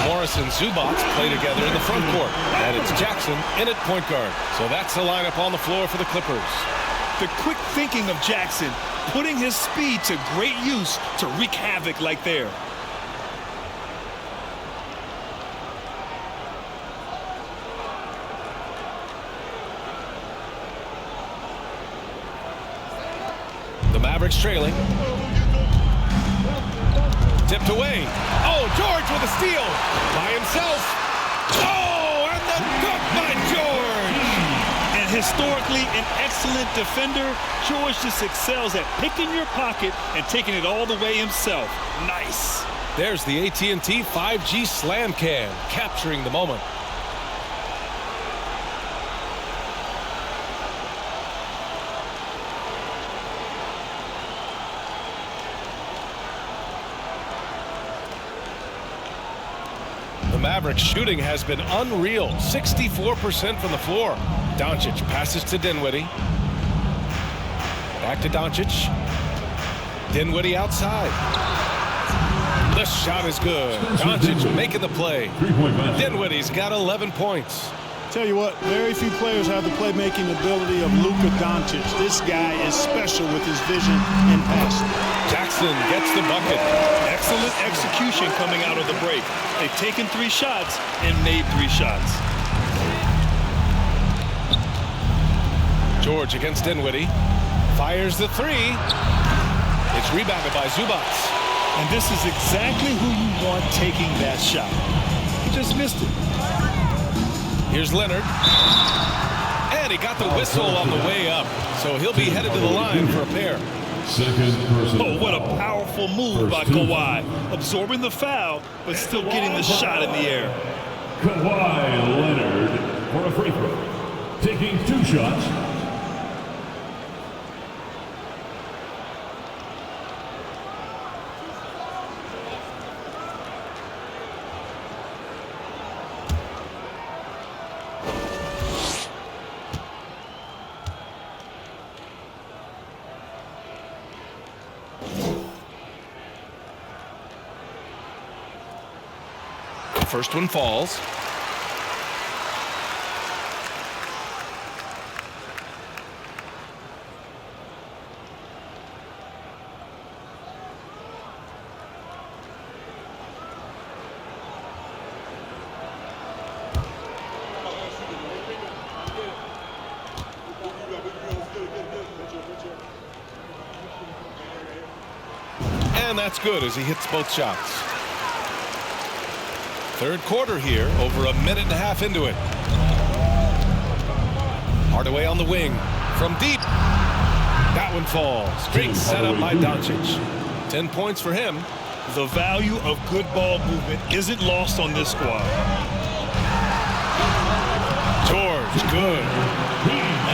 Morris and Zubac play together in the front court. And it's Jackson in at point guard. So that's the lineup on the floor for the Clippers. The quick thinking of Jackson, putting his speed to great use to wreak havoc like there. The Mavericks trailing. Tipped away. Oh, George with a steal by himself. Oh, and the dunk by George. And historically an excellent defender, George just excels at picking your pocket and taking it all the way himself. Nice. There's the AT&T 5G Slam Cam, capturing the moment. The Mavericks shooting has been unreal. 64% from the floor. Doncic passes to Dinwiddie. Back to Doncic. Dinwiddie outside. The shot is good. Doncic making the play. Dinwiddie's got 11 points. Tell you what, very few players have the playmaking ability of Luka Doncic. This guy is special with his vision and passing. Jackson gets the bucket. Excellent execution coming out of the break. They've taken 3 shots and made 3 shots. George against Dinwiddie. Fires the 3. It's rebounded by Zubac. And this is exactly who you want taking that shot. He just missed it. Here's Leonard. And he got the whistle on the way up. So he'll be headed to the line for a pair. Oh, what a powerful move by Kawhi. Absorbing the foul, but still getting the shot in the air. Kawhi Leonard for a free throw. Taking 2 shots. First one falls. And that's good as he hits both shots. Third quarter here, over a minute and a half into it. Hardaway on the wing from deep. That one falls. Great setup by Doncic. 10 points for him. The value of good ball movement isn't lost on this squad. George, good.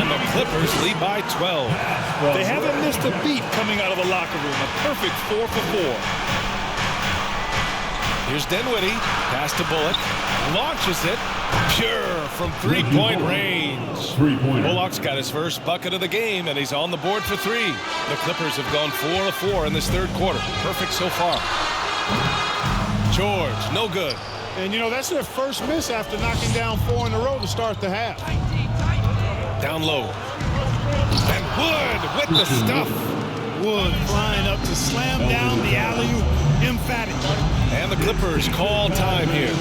And the Clippers lead by 12. They haven't missed a beat coming out of the locker room. A perfect 4 for 4. Here's Dinwiddie. Pass to Bullock. Launches it. Pure from three-point range. Bullock's got his first bucket of the game, and he's on the board for 3. The Clippers have gone 4 of 4 in this third quarter. Perfect so far. George, no good. And, you know, that's their first miss after knocking down 4 in a row to start the half. Down low. And Wood with the stuff. Wood flying up to slam down the alley-oop. Emphatic. And the Clippers call time here.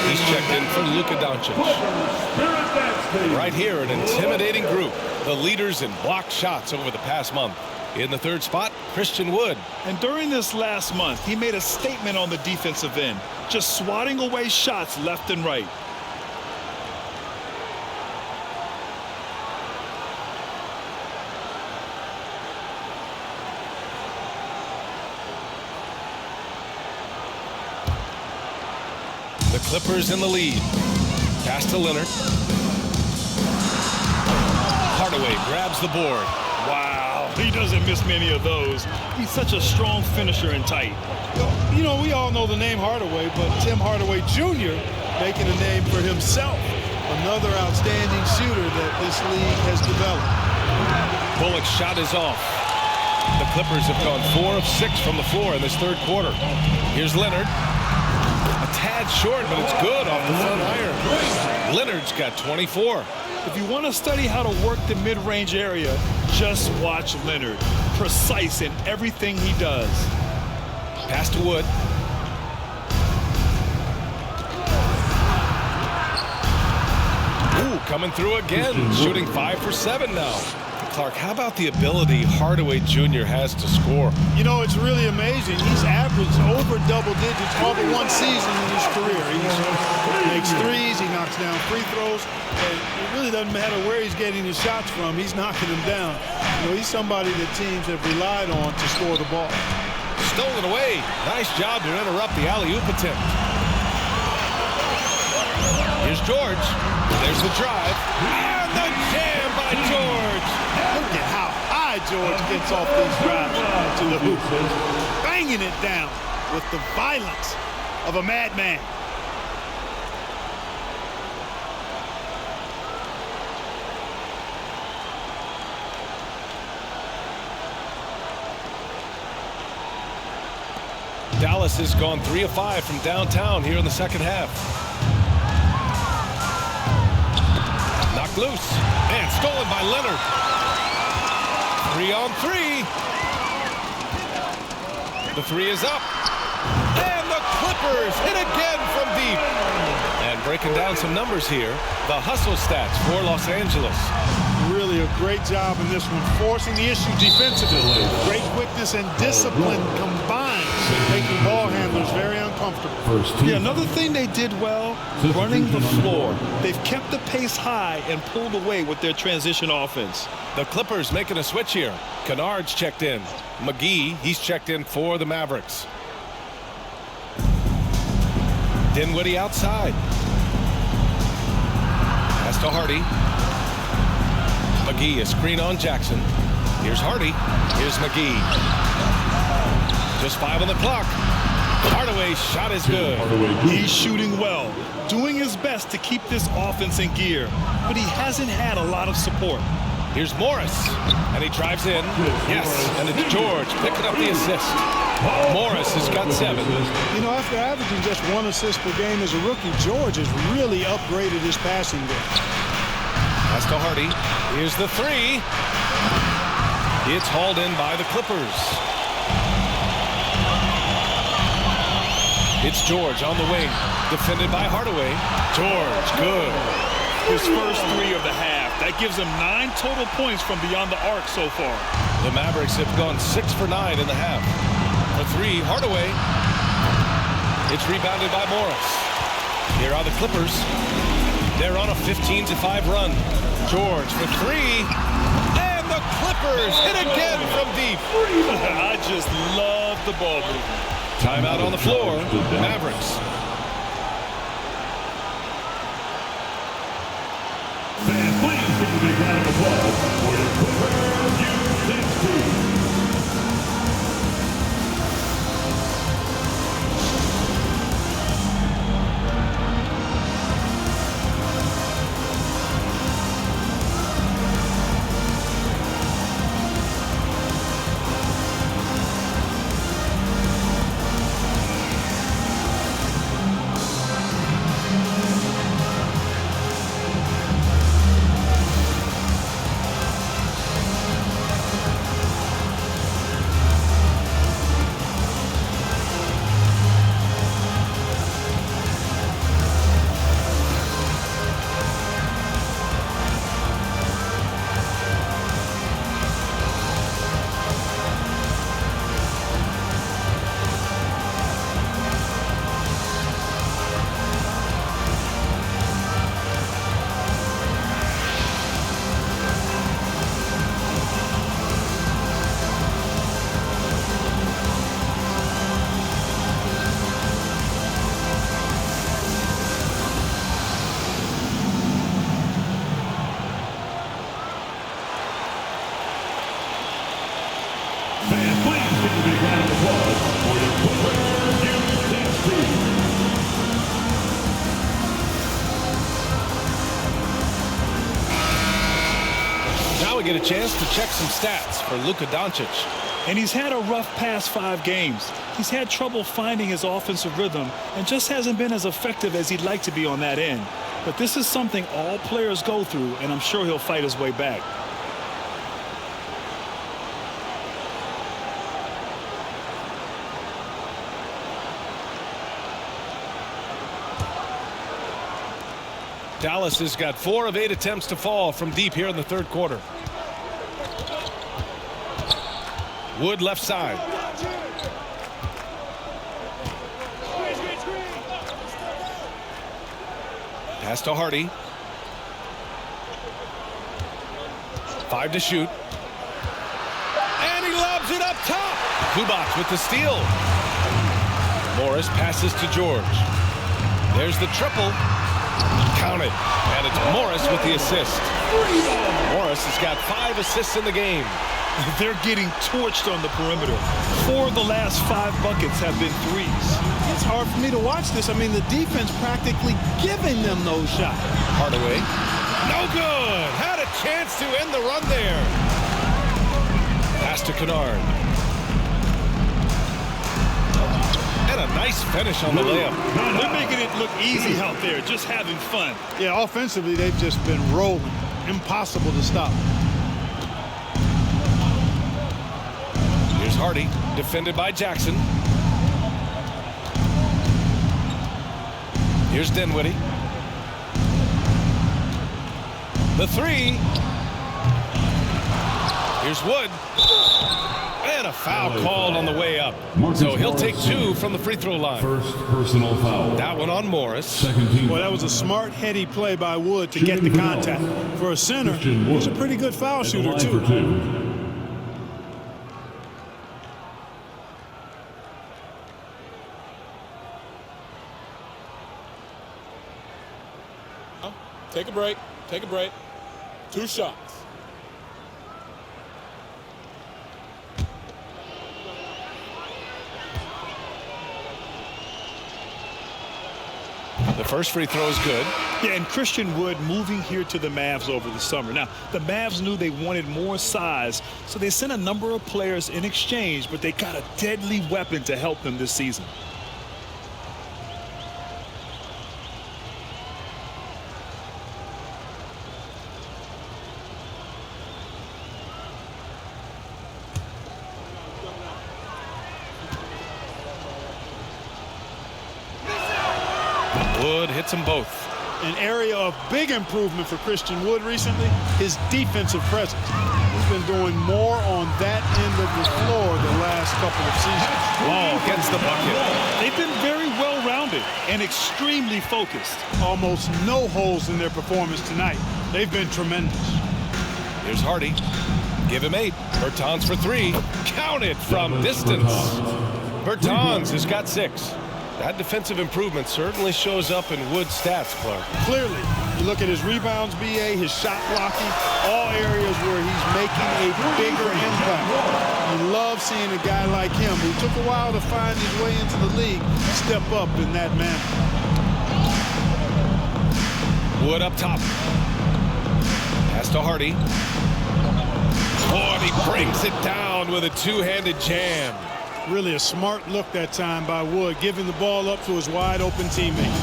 He's checked in for Luka Doncic. Right here, an intimidating group. The leaders in blocked shots over the past month. In the third spot, Christian Wood. And during this last month, he made a statement on the defensive end, just swatting away shots left and right. The Clippers in the lead. Pass to Leonard. Hardaway grabs the board. Wow, he doesn't miss many of those. He's such a strong finisher and tight. You know, we all know the name Hardaway, but Tim Hardaway Jr. making a name for himself Another outstanding shooter that this league has developed. Bullock's shot is off. The Clippers have gone 4 of 6 from the floor in this third quarter. Here's Leonard. A tad short, but it's good off the front iron. Leonard's got 24. If you want to study how to work the mid-range area, just watch Leonard. Precise in everything he does. Pass to Wood. Ooh, coming through again. Shooting 5 for 7 now. Clark, how about the ability Hardaway Jr. has to score? You know, it's really amazing. He's averaged over double digits all but one season in his career. He makes threes, he knocks down free throws, and it really doesn't matter where he's getting his shots from. He's knocking them down. You know, he's somebody that teams have relied on to score the ball. Stolen away. Nice job to interrupt the alley-oop attempt. Here's George. There's the drive. And the jam by George. Look at how high George gets off these drives to the hoop. Banging it down with the violence of a madman. Dallas has gone 3 of 5 from downtown here in the second half. Knocked loose. And stolen by Leonard. 3 on 3. The 3 is up. And the Clippers hit again from deep. And breaking down some numbers here, the hustle stats for Los Angeles. Really a great job in this one, forcing the issue defensively. Great quickness and discipline combined, making ball handlers very uncomfortable. Yeah, another thing they did well, running the floor. They've kept the pace high and pulled away with their transition offense. The Clippers making a switch here. Kennard's checked in. McGee, he's checked in for the Mavericks. Dinwiddie outside. Pass to Hardy. McGee, a screen on Jackson. Here's Hardy. Here's McGee. Just 5 on the clock. Hardaway's shot is good. He's shooting well, doing his best to keep this offense in gear, but he hasn't had a lot of support. Here's Morris, and he drives in. Yes, and it's George picking up the assist. Morris has got 7. You know, after averaging just 1 assist per game as a rookie, George has really upgraded his passing game. Pass to Hardy. Here's the 3. It's hauled in by the Clippers. It's George on the wing, defended by Hardaway. George, good. His first 3 of the half. That gives him 9 total points from beyond the arc so far. The Mavericks have gone 6 for 9 in the half. For 3, Hardaway. It's rebounded by Morris. Here are the Clippers. They're on a 15-5 run. George for 3. And the Clippers hit again from deep. I just love the ball movement. Timeout on the floor. Mavericks. Fans, please give a big round of applause for your Clippers U16. Fans, please give a big round of applause for your Clippers U16. get a chance to check some stats for Luka Doncic. And he's had a rough past 5 games. He's had trouble finding his offensive rhythm and just hasn't been as effective as he'd like to be on that end. But this is something all players go through, and I'm sure he'll fight his way back. Dallas has got 4 of 8 attempts to fall from deep here in the third quarter. Wood left side. Pass to Hardy. 5 to shoot. And he lobs it up top. Kubac with the steal. Morris passes to George. There's the triple. Count it. And it's Morris with the assist. Morris has got 5 assists in the game. They're getting torched on the perimeter. 4 of the last 5 buckets have been threes. It's hard for me to watch this. I mean, the defense practically giving them those shots. Hardaway. No good. Had a chance to end the run there. Pass to Kennard. And a nice finish on the layup. They're making it look easy out there, just having fun. Yeah, offensively, they've just been rolling. Impossible to stop. Here's Hardy, defended by Jackson. Here's Dinwiddie. The 3. Here's Wood. And a foul called on the way up. So he'll take 2 from the free throw line. First personal foul. That one on Morris. Second team. Well, that was a smart, heady play by Wood to get the contact. For a center, he's a pretty good foul shooter, too. Take a break. Take a break. 2 shots. The first free throw is good. Yeah, and Christian Wood moving here to the Mavs over the summer. Now, the Mavs knew they wanted more size, so they sent a number of players in exchange, but they got a deadly weapon to help them this season. Wood hits them both. An area of big improvement for Christian Wood recently, his defensive presence. He's been doing more on that end of the floor the last couple of seasons. Wall gets the bucket. They've been very well-rounded and extremely focused. Almost no holes in their performance tonight. They've been tremendous. Here's Hardy. Give him 8. Bertans for 3. Count it from distance. Bertans has got 6. That defensive improvement certainly shows up in Wood's stats, Clark. Clearly, you look at his rebounds, BA, his shot blocking, all areas where he's making a bigger impact. You love seeing a guy like him who took a while to find his way into the league step up in that manner. Wood up top. Pass to Hardy. Oh, and he brings it down with a 2-handed jam. Really a smart look that time by Wood, giving the ball up to his wide-open teammate.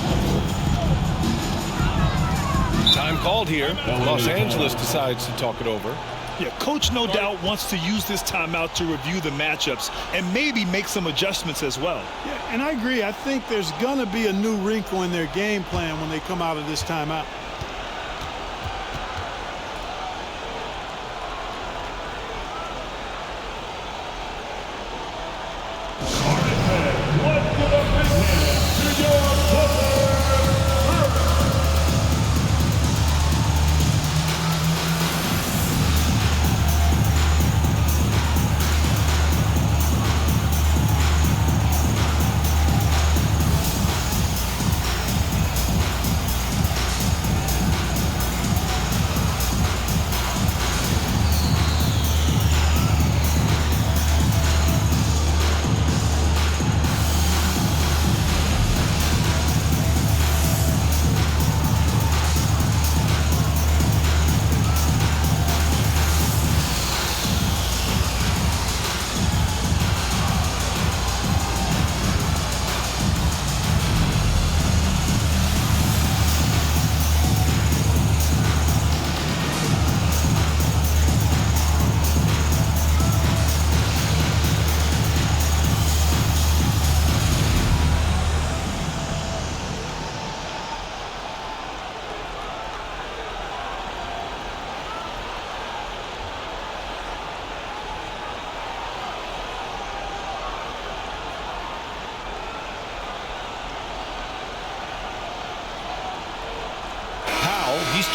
Time called here. Los Angeles decides to talk it over. Yeah, coach no doubt wants to use this timeout to review the matchups and maybe make some adjustments as well. Yeah, and I agree. I think there's going to be a new wrinkle in their game plan when they come out of this timeout.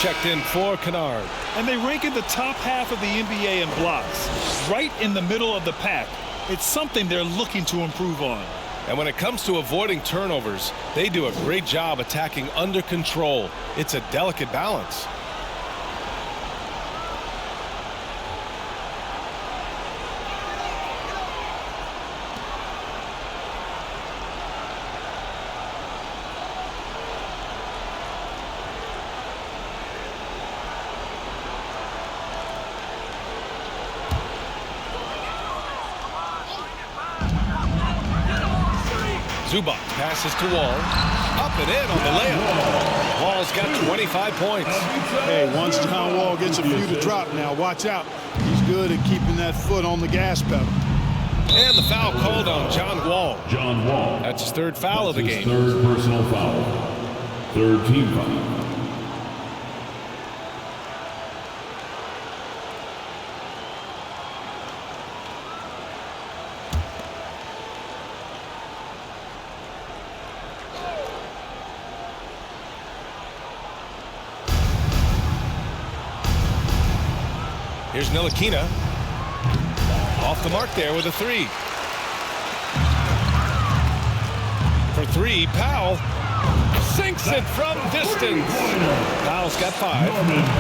checked in for Kennard. And they rank in the top half of the NBA in blocks, right in the middle of the pack. It's something they're looking to improve on. And when it comes to avoiding turnovers, they do a great job attacking under control. It's a delicate balance. Zubac passes to Wall. Up and in on the layup. Wall's got 25 points. Hey, once John Wall gets a few to drop now, watch out. He's good at keeping that foot on the gas pedal. And the foul called on John Wall. John Wall. That's his third foul of the game. Third personal foul. Third team foul. Here's Ntilikina. Off the mark there with a three. For three, Powell sinks it from distance. Powell's got 5.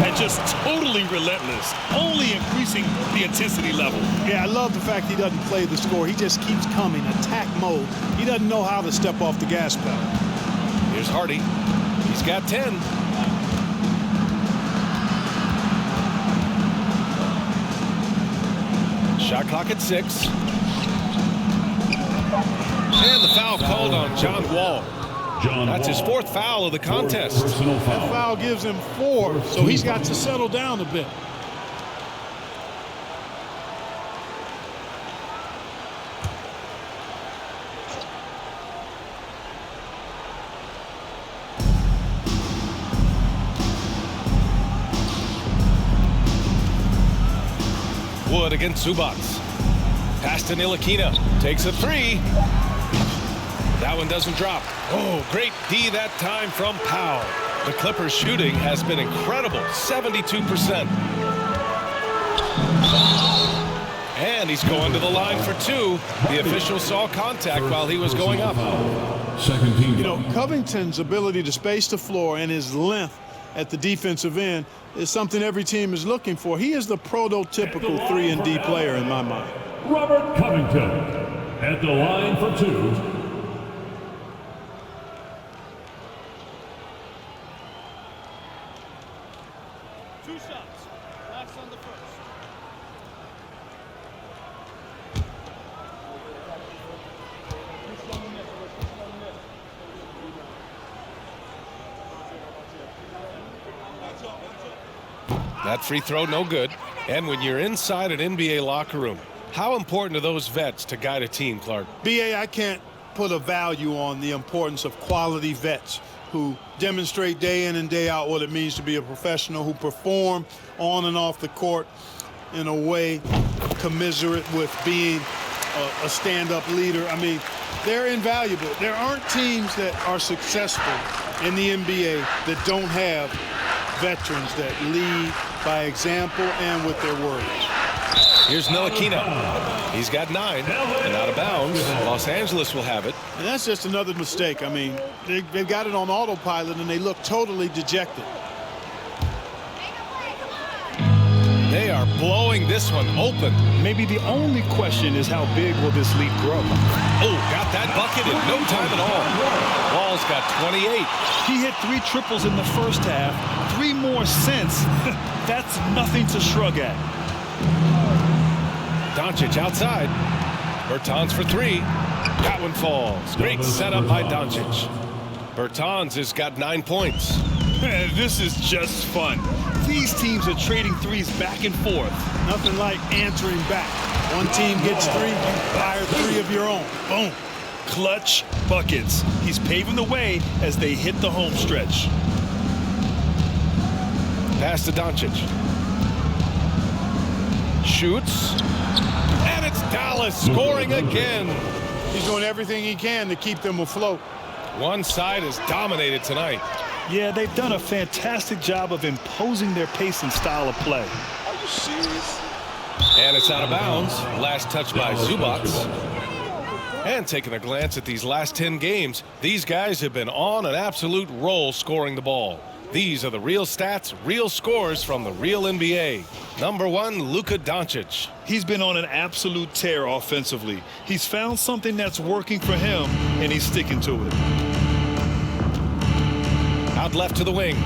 And just totally relentless, only increasing the intensity level. Yeah, I love the fact he doesn't play the score. He just keeps coming, attack mode. He doesn't know how to step off the gas pedal. Here's Hardy. He's got 10. Shot clock at 6. And the foul called on John Wall. That's his 4th foul of the contest. That foul gives him 4, so he's got to settle down a bit. Wood against Zubac. Pass to Ntilikina. Takes a 3. That one doesn't drop. Oh, great D that time from Powell. The Clippers' shooting has been incredible, 72%. And he's going to the line for 2. The official saw contact while he was going up. Second team. You know, Covington's ability to space the floor and his length at the defensive end is something every team is looking for. He is the prototypical 3-and-D player in my mind. Robert Covington at the line for 2. That free throw, no good. And when you're inside an NBA locker room, how important are those vets to guide a team, Clark? B.A., I can't put a value on the importance of quality vets who demonstrate day in and day out what it means to be a professional, who perform on and off the court in a way commiserate with being a stand-up leader. I mean, they're invaluable. There aren't teams that are successful in the NBA that don't have veterans that lead by example and with their words. Here's Ntilikina. He's got 9 and out of bounds. Los Angeles will have it. And that's just another mistake. I mean, they've got it on autopilot and they look totally dejected. They are blowing this one open. Maybe the only question is how big will this lead grow? Oh, got that bucket in no time at all. Wall's got 28. He hit 3 triples in the first half, 3 more since. That's nothing to shrug at. Doncic outside. Bertans for 3. That one falls. Great setup by Doncic. Bertans has got 9 points. This is just fun. These teams are trading threes back and forth. Nothing like answering back. One team gets 3, you fire 3 of your own. Boom. Clutch buckets. He's paving the way as they hit the home stretch. Pass to Doncic. Shoots. And it's Dallas scoring again. He's doing everything he can to keep them afloat. One side is dominated tonight. Yeah, they've done a fantastic job of imposing their pace and style of play. Are you serious? And it's out of bounds. Last touch by Zubac. And taking a glance at these last 10 games, these guys have been on an absolute roll scoring the ball. These are the real stats, real scores from the real NBA. Number 1, Luka Doncic. He's been on an absolute tear offensively. He's found something that's working for him, and he's sticking to it. Out left to the wing.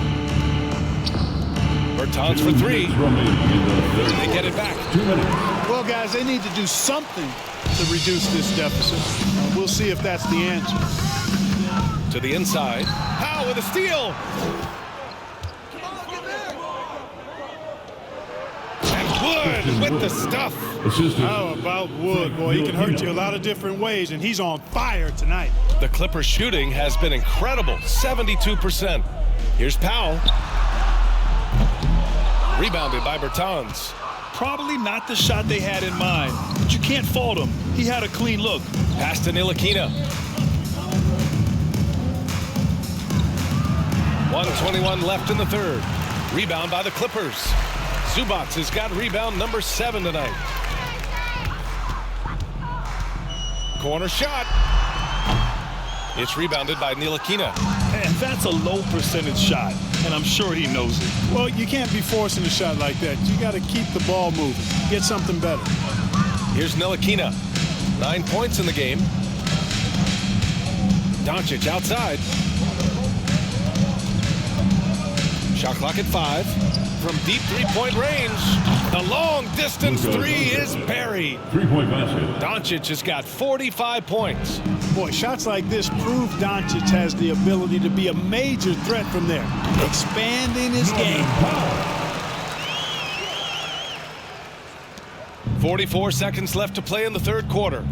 Bertans for 3. They get it back. Well, guys, they need to do something to reduce this deficit. We'll see if that's the answer. To the inside. Powell with a steal. And Wood with the stuff. How about Wood? Boy, he can hurt you a lot of different ways, and he's on fire tonight. The Clippers' shooting has been incredible, 72%. Here's Powell. Rebounded by Bertans. Probably not the shot they had in mind, but you can't fault him. He had a clean look. Pass to Ntilikina. 1:21 left in the third. Rebound by the Clippers. Zubac has got rebound number 7 tonight. Corner shot. It's rebounded by Ntilikina. And that's a low percentage shot, and I'm sure he knows it. Well, you can't be forcing a shot like that. You got to keep the ball moving. Get something better. Here's Ntilikina. 9 points in the game. Doncic outside. Shot clock at 5. From deep three-point range. The long-distance 3 is buried. 3-point basket. Doncic has got 45 points. Boy, shots like this prove Doncic has the ability to be a major threat from there. Expanding his game. 44 seconds left to play in the third quarter.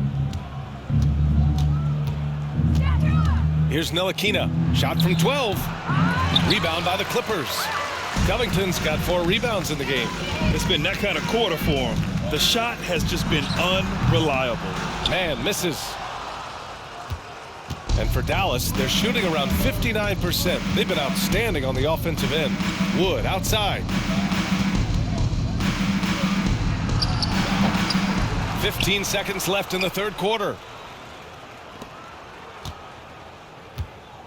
Here's Ntilikina. Shot from 12. Rebound by the Clippers. Covington's got 4 rebounds in the game. It's been that kind of quarter for him. The shot has just been unreliable. Man misses. And for Dallas, they're shooting around 59%. They've been outstanding on the offensive end. Wood outside. 15 seconds left in the third quarter.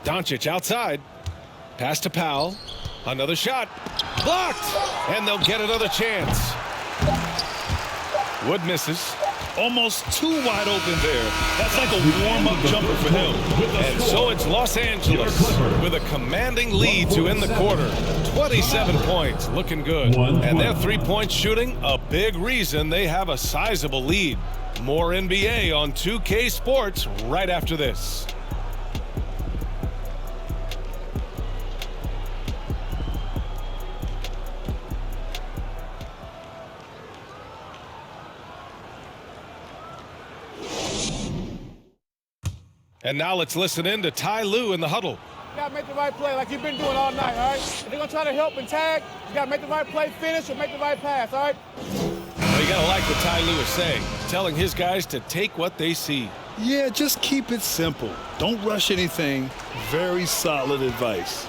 Doncic outside. Pass to Powell. Another shot. Blocked. And they'll get another chance. Wood misses. Almost too wide open there. That's like a warm-up jumper for him. And so it's Los Angeles with a commanding lead to end the quarter. 27 points, looking good. And their three-point shooting, a big reason they have a sizable lead. More NBA on 2K Sports right after this. And now let's listen in to Ty Lue in the huddle. You got to make the right play like you've been doing all night, all right? If they're going to try to help and tag, you got to make the right play, finish, or make the right pass, all right? Well, you got to like what Ty Lue is saying, telling his guys to take what they see. Yeah, just keep it simple. Don't rush anything. Very solid advice.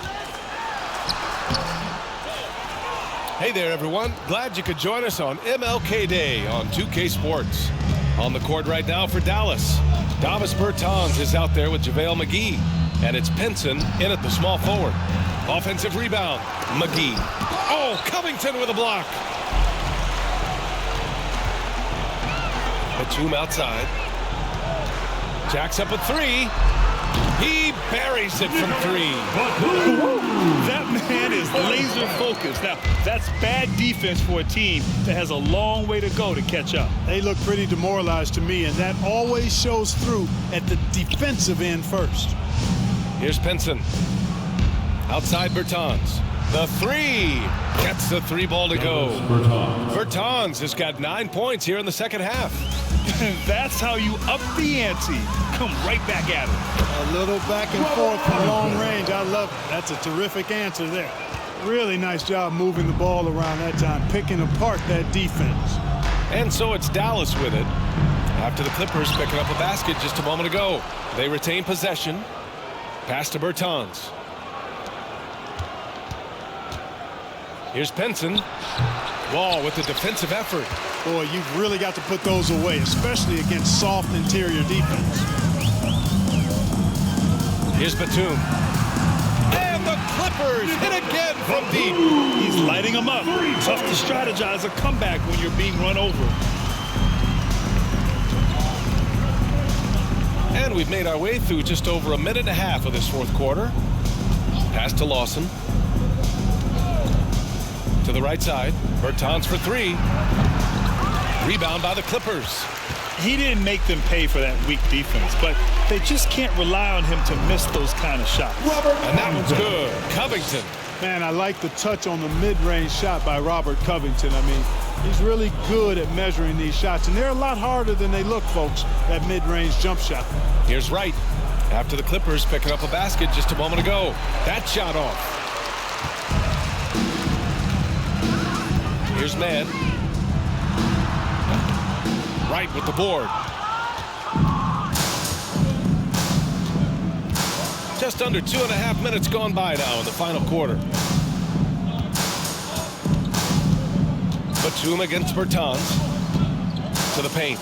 Hey there, everyone. Glad you could join us on MLK Day on 2K Sports. On the court right now for Dallas, Davis Bertans is out there with JaVale McGee, and it's Pinson in at the small forward. Offensive rebound, McGee. Oh, Covington with a block. Batum outside. Jacks up a 3. He buries it from 3. That man is laser focused. Now, that's bad defense for a team that has a long way to go to catch up. They look pretty demoralized to me, and that always shows through at the defensive end first. Here's Pinson. Outside Bertans. The 3. Gets the 3 ball to go. Bertans has got 9 points here in the second half. That's how you up the ante. Come right back at it. A little back and forth from long range. I love it. That's a terrific answer there. Really nice job moving the ball around that time, picking apart that defense. And so it's Dallas with it. After the Clippers picking up a basket just a moment ago. They retain possession. Pass to Bertans. Here's Pinson. Wall with the defensive effort. Boy, you've really got to put those away, especially against soft interior defense. Here's Batum. And the Clippers hit again from deep. He's lighting them up. Tough to strategize a comeback when you're being run over. And we've made our way through just over a minute and a half of this fourth quarter. Pass to Lawson. To the right side. Bertans for three. Rebound by the Clippers. He didn't make them pay for that weak defense, but they just can't rely on him to miss those kind of shots. And that one's good. Covington. Man, I like the touch on the mid-range shot by Robert Covington. I mean, he's really good at measuring these shots, and they're a lot harder than they look, folks, that mid-range jump shot. Here's Wright. After the Clippers picking up a basket just a moment ago. That shot off. Here's Mann. Wright with the board. Just under 2.5 minutes gone by now in the final quarter. Batum against Bertans. To the paint.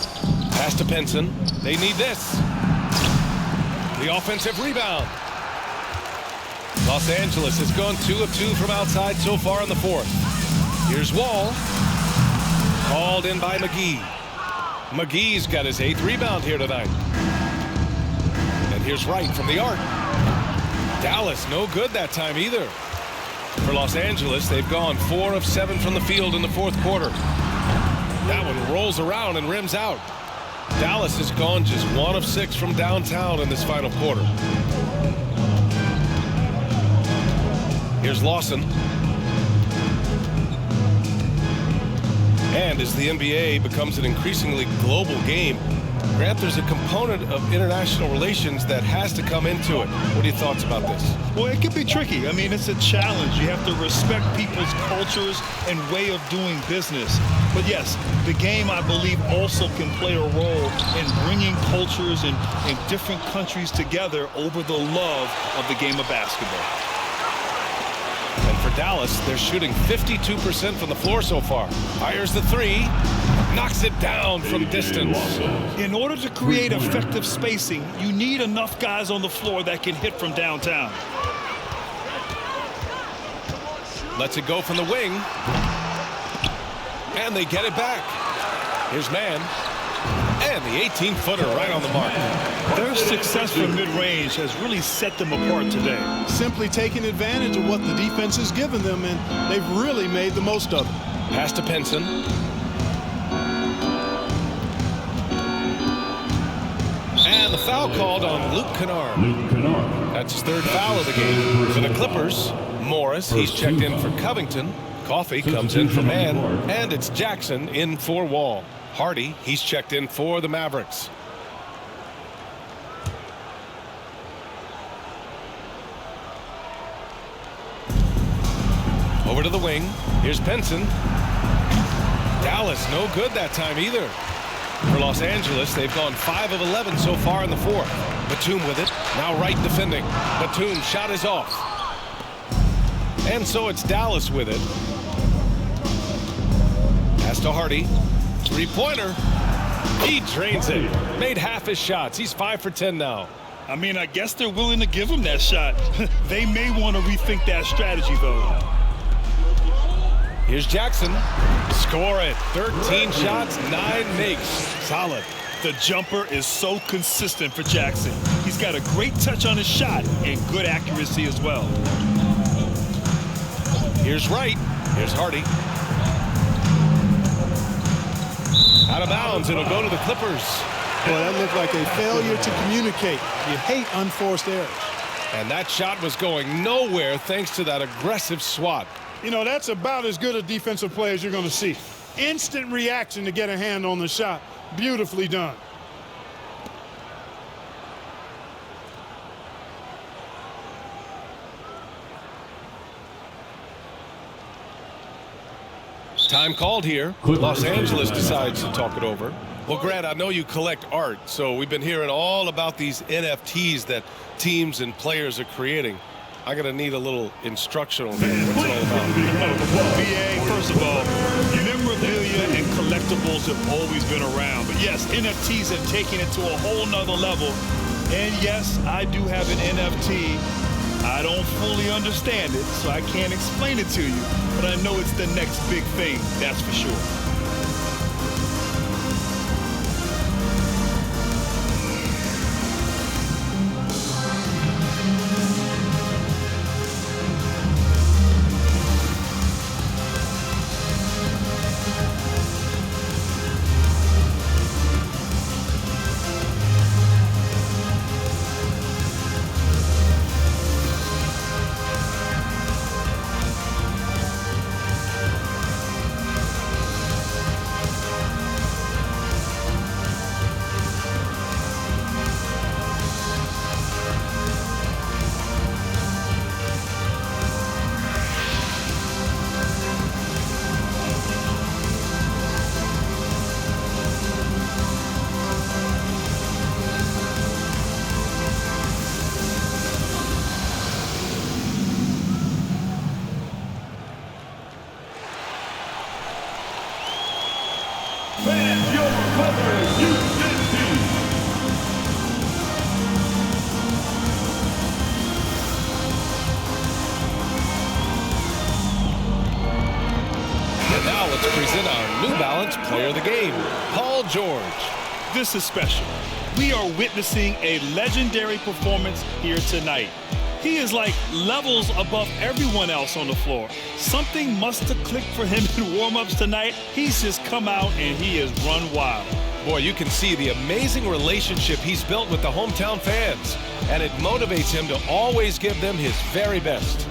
Pass to Pinson. They need this. The offensive rebound. Los Angeles has gone 2 of 2 from outside so far in the fourth. Here's Wall. Called in by McGee. McGee's got his 8th rebound here tonight. And here's Wright from the arc. Dallas no good that time either. For Los Angeles, they've gone 4 of 7 from the field in the fourth quarter. That one rolls around and rims out. Dallas has gone just 1 of 6 from downtown in this final quarter. Here's Lawson. And as the NBA becomes an increasingly global game, Grant, there's a component of international relations that has to come into it. What are your thoughts about this? Well, it can be tricky. I mean, it's a challenge. You have to respect people's cultures and way of doing business. But yes, the game, I believe, also can play a role in bringing cultures in different countries together over the love of the game of basketball. And for Dallas, they're shooting 52% from the floor so far. Fires the three, knocks it down from distance. In order to create effective spacing, you need enough guys on the floor that can hit from downtown. Lets it go from the wing. And they get it back. Here's Mann. And the 18-footer right on the mark. Their success from mid-range has really set them apart today. Simply taking advantage of what the defense has given them, and they've really made the most of it. Pass to Pinson. And the foul called on Luke Kennard. That's his 3rd foul of the game. For the Clippers, Morris, he's checked in for Covington. Coffey comes in for Mann. And it's Jackson in for Wall. Hardy, he's checked in for the Mavericks. Over to the wing. Here's Pinson. Dallas no good that time either. For Los Angeles, they've gone 5 of 11 so far in the fourth. Batum with it. Now Wright defending. Batum shot is off. And so it's Dallas with it. Pass to Hardy. 3-pointer. He drains it. Made half his shots. He's 5 for 10 now. I mean, I guess they're willing to give him that shot. They may want to rethink that strategy, though. Here's Jackson. Score it. 13 shots, 9 makes. Solid. The jumper is so consistent for Jackson. He's got a great touch on his shot and good accuracy as well. Here's Wright. Here's Hardy. Out of bounds. It'll go to the Clippers. Boy, that looked like a failure to communicate. You hate unforced errors. And that shot was going nowhere thanks to that aggressive swat. You know, that's about as good a defensive play as you're going to see. Instant reaction to get a hand on the shot. Beautifully done. Time called here. Los Angeles decides to talk it over. Well, Grant, I know you collect art, so we've been hearing all about these NFTs that teams and players are creating. I'm going to need a little instructional here. What's it all about? BA, first of all, memorabilia and collectibles have always been around. But yes, NFTs have taken it to a whole nother level. And yes, I do have an NFT. I don't fully understand it, so I can't explain it to you. But I know it's the next big thing, that's for sure. And your Clippers, Houston team. And now let's present our New Balance Player of the Game, Paul George. This is special. We are witnessing a legendary performance here tonight. He is like levels above everyone else on the floor. Something must have clicked for him in warm-ups tonight. He's just come out and he has run wild. Boy, you can see the amazing relationship he's built with the hometown fans, and it motivates him to always give them his very best.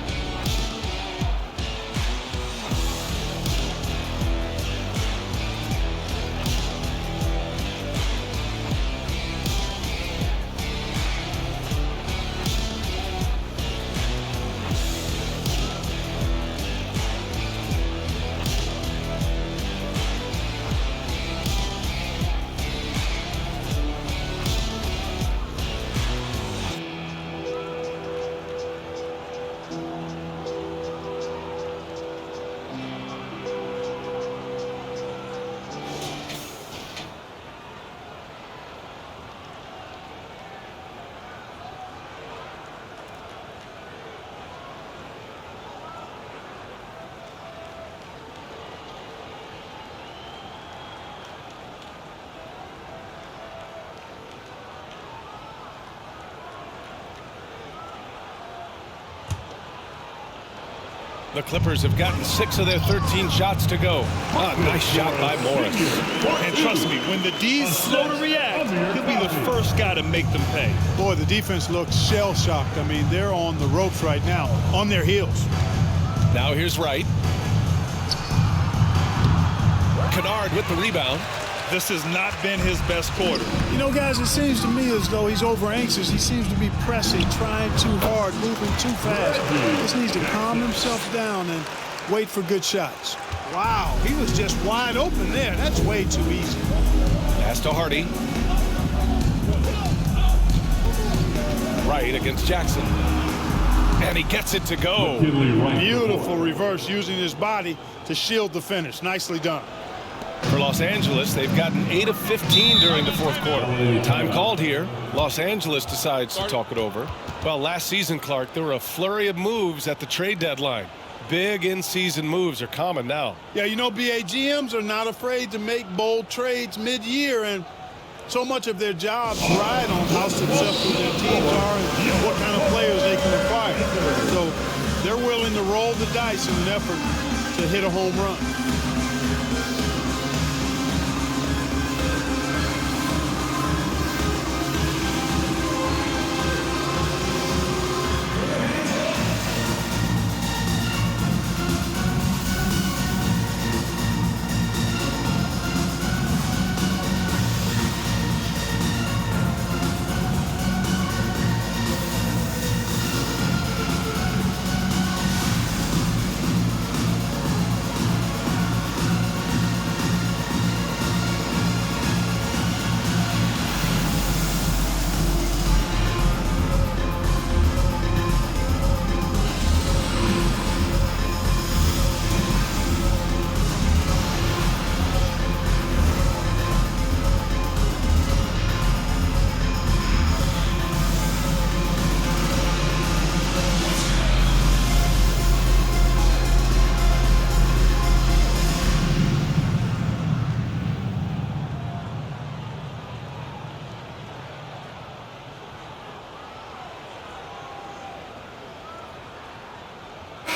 The Clippers have gotten 6 of their 13 shots to go. Nice shot by Morris. And trust me, when the D's slow to react, he'll be the first guy to make them pay. Boy, the defense looks shell-shocked. I mean, they're on the ropes right now, on their heels. Now here's Wright. Kennard with the rebound. This has not been his best quarter. You know, guys, it seems to me as though he's over-anxious. He seems to be pressing, trying too hard, moving too fast. He just needs to calm himself down and wait for good shots. Wow, he was just wide open there. That's way too easy. Pass to Hardy. Wright against Jackson. And he gets it to go. Beautiful reverse, using his body to shield the finish. Nicely done. For Los Angeles, they've gotten 8 of 15 during the fourth quarter. Time called here. Los Angeles decides to talk it over. Well, last season, Clark, there were a flurry of moves at the trade deadline. Big in-season moves are common now. Yeah, you know, GMs are not afraid to make bold trades mid-year, and so much of their jobs ride on how successful their teams are and what kind of players they can acquire. So they're willing to roll the dice in an effort to hit a home run.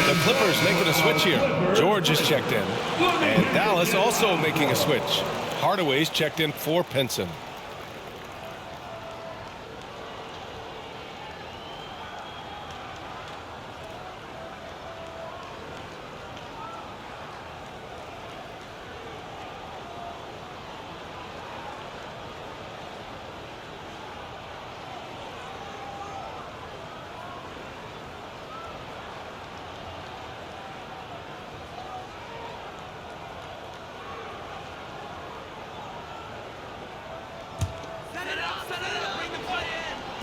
The Clippers making a switch here. George is checked in. And Dallas also making a switch. Hardaway's checked in for Pinson.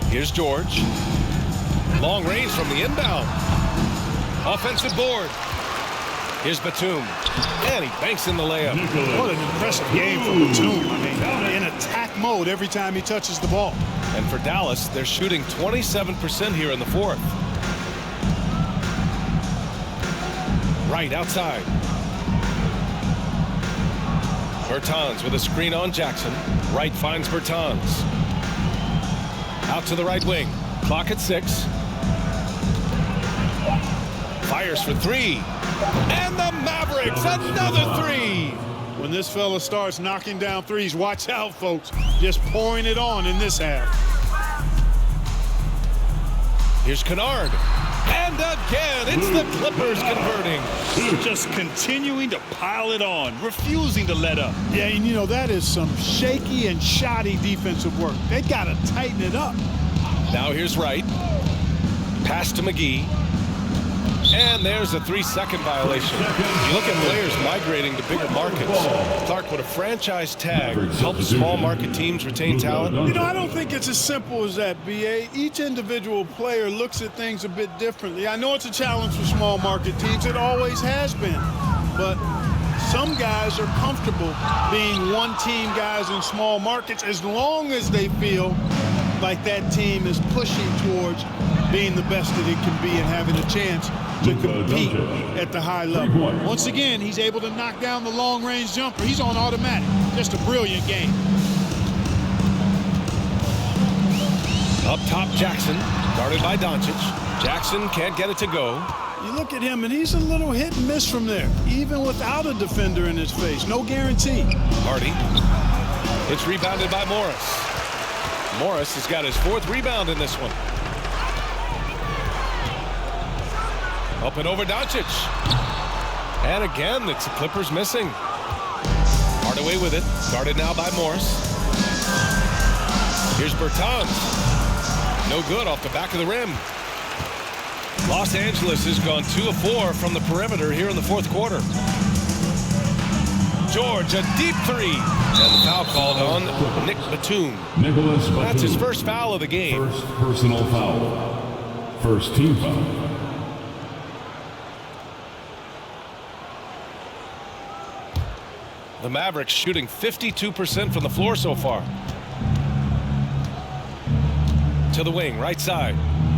Here's George. Long range from the inbound. Offensive board. Here's Batum. And he banks in the layup. What an impressive game from Batum. I mean, in attack mode every time he touches the ball. And for Dallas, they're shooting 27% here in the fourth. Right outside. Bertans with a screen on Jackson. Wright finds Bertans. Out to the right wing. Clock at 6. Fires for 3. And the Mavericks, another 3. When this fella starts knocking down threes, watch out, folks. Just pouring it on in this half. Here's Kennard. And again, it's the Clippers converting. Just continuing to pile it on, refusing to let up. Yeah, and you know, that is some shaky and shoddy defensive work. They got to tighten it up. Now here's Wright. Pass to McGee. And there's a 3-second violation. You look at players migrating to bigger markets. Clark, would a franchise tag help small market teams retain talent? You know, I don't think it's as simple as that, B.A. Each individual player looks at things a bit differently. I know it's a challenge for small market teams. It always has been. But some guys are comfortable being one-team guys in small markets as long as they feel like that team is pushing towards being the best that it can be and having a chance to compete at the high level. Once again, he's able to knock down the long-range jumper. He's on automatic. Just a brilliant game. Up top, Jackson, guarded by Doncic. Jackson can't get it to go. You look at him, and he's a little hit and miss from there, even without a defender in his face. No guarantee. Hardy. It's rebounded by Morris. Morris has got his 4th rebound in this one. Up and over Doncic. And again, it's the Clippers missing. Hardaway with it. Guarded now by Morris. Here's Bertans. No good off the back of the rim. Los Angeles has gone 2 of 4 from the perimeter here in the fourth quarter. George, a deep 3. And the foul called on Nick Batum. That's his first foul of the game. First personal foul. First team foul. The Mavericks shooting 52% from the floor so far. To the wing, right side.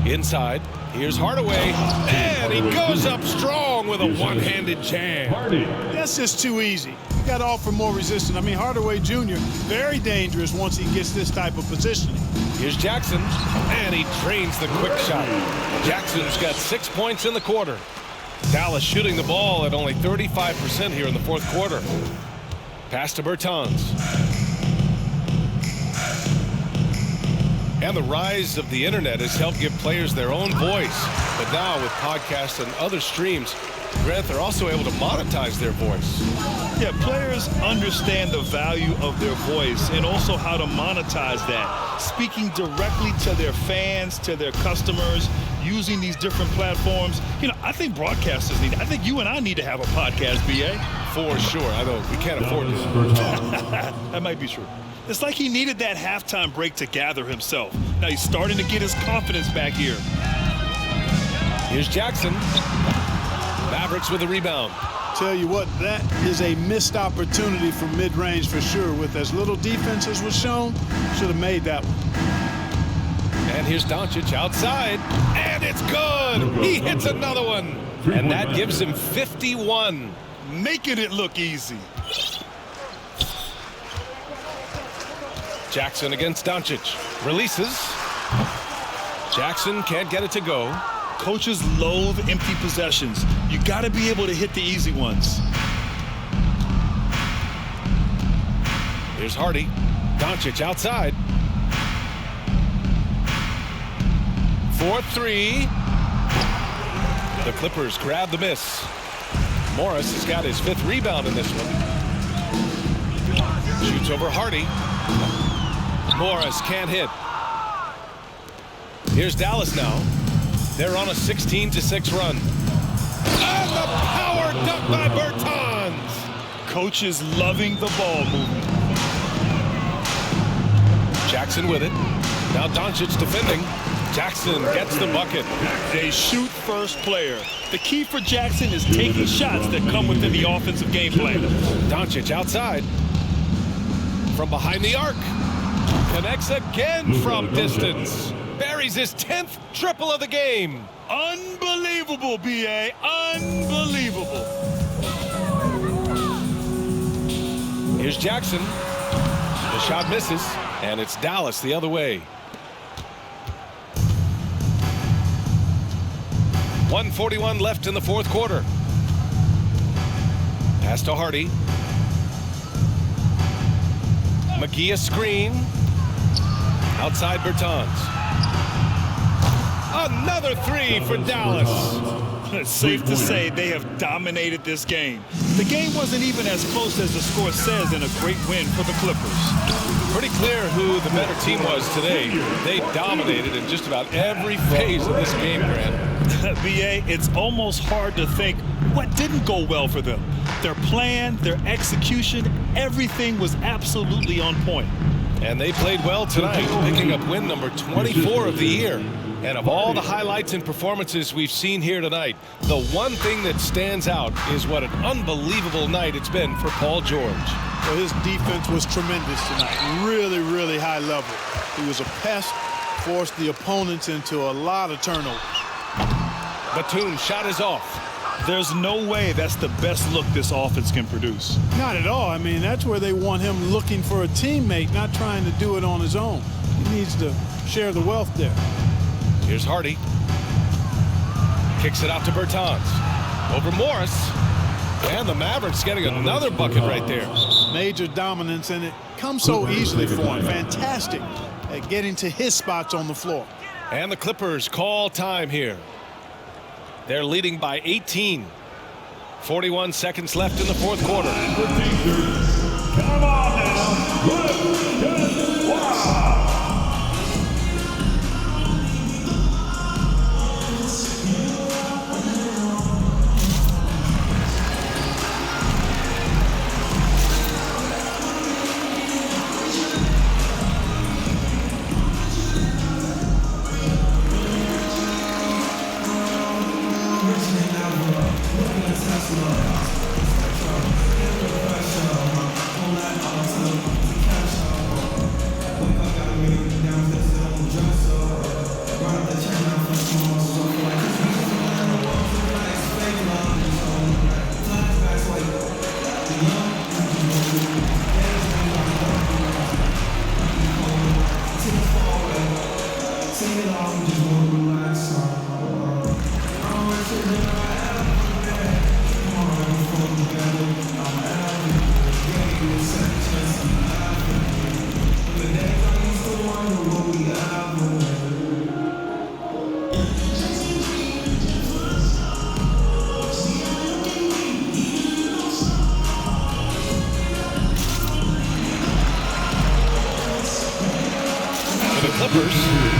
Inside. Here's Hardaway. And he goes up strong with a one-handed jam. That's just too easy. You got to offer more resistance. I mean, Hardaway Jr., very dangerous once he gets this type of positioning. Here's Jackson. And he drains the quick shot. Jackson's got 6 points in the quarter. Dallas shooting the ball at only 35% here in the fourth quarter. Pass to Bertans. And the rise of the internet has helped give players their own voice. But now with podcasts and other streams, Grant, they're also able to monetize their voice. Yeah, players understand the value of their voice and also how to monetize that. Speaking directly to their fans, to their customers, using these different platforms. You know, I think broadcasters need, I think you and I need to have a podcast, B.A. For sure. I know we can't afford it. That might be true. It's like he needed that halftime break to gather himself. Now he's starting to get his confidence back here. Here's Jackson. Mavericks with a rebound. Tell you what, that is a missed opportunity from mid-range for sure. With as little defense as was shown, should have made that one. And here's Doncic outside. And it's good. He hits another one. And that gives him 51. Making it look easy. Jackson against Doncic. Releases. Jackson can't get it to go. Coaches loathe empty possessions. You got to be able to hit the easy ones. Here's Hardy. Doncic outside. 4-3. The Clippers grab the miss. Morris has got his 5th rebound in this one. Shoots over Hardy. Morris can't hit. Here's Dallas now. They're on a 16-6 run. And the power dunk by Bertans. Coaches loving the ball movement. Jackson with it. Now Doncic defending. Jackson gets the bucket. They shoot first player. The key for Jackson is taking shots that come within the offensive game plan. Doncic outside. From behind the arc. Connects again from distance. Buries his 10th triple of the game. Unbelievable, B.A. Unbelievable. Here's Jackson. The shot misses, and it's Dallas the other way. 1:41 left in the 4th quarter. Pass to Hardy. McGee a screen. Outside Bertans. Another 3 for Dallas. It's safe to say they have dominated this game. The game wasn't even as close as the score says in a great win for the Clippers. Pretty clear who the better team was today. They dominated in just about every phase of this game, Grant. B.A., it's almost hard to think what didn't go well for them. Their plan, their execution, everything was absolutely on point. And they played well tonight, picking up win number 24 of the year. And of all the highlights and performances we've seen here tonight, the one thing that stands out is what an unbelievable night it's been for Paul George. Well, his defense was tremendous tonight. Really, really high level. He was a pest, forced the opponents into a lot of turnovers. Batum's shot is off. There's no way that's the best look this offense can produce. Not at all. I mean, that's where they want him looking for a teammate, not trying to do it on his own. He needs to share the wealth there. Here's Hardy. Kicks it out to Bertans. Over Morris. And the Mavericks getting another bucket right there. Major dominance, and it comes so easily for him. Fantastic at getting to his spots on the floor. And the Clippers call time here. They're leading by 18. 41 seconds left in the 4th quarter. Come on now. Let's get it wild.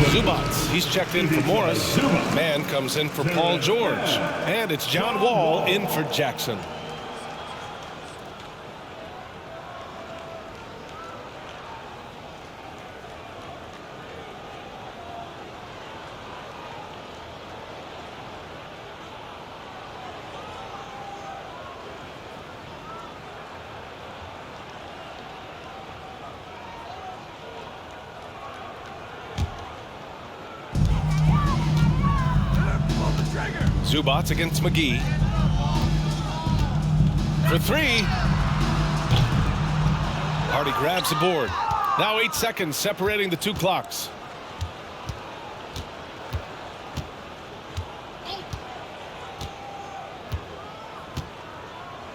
Zubats, he's checked in for Morris. Man comes in for Paul George. And it's John Wall in for Jackson. Zubats against McGee. For 3. Hardy grabs the board. Now 8 seconds separating the 2 clocks.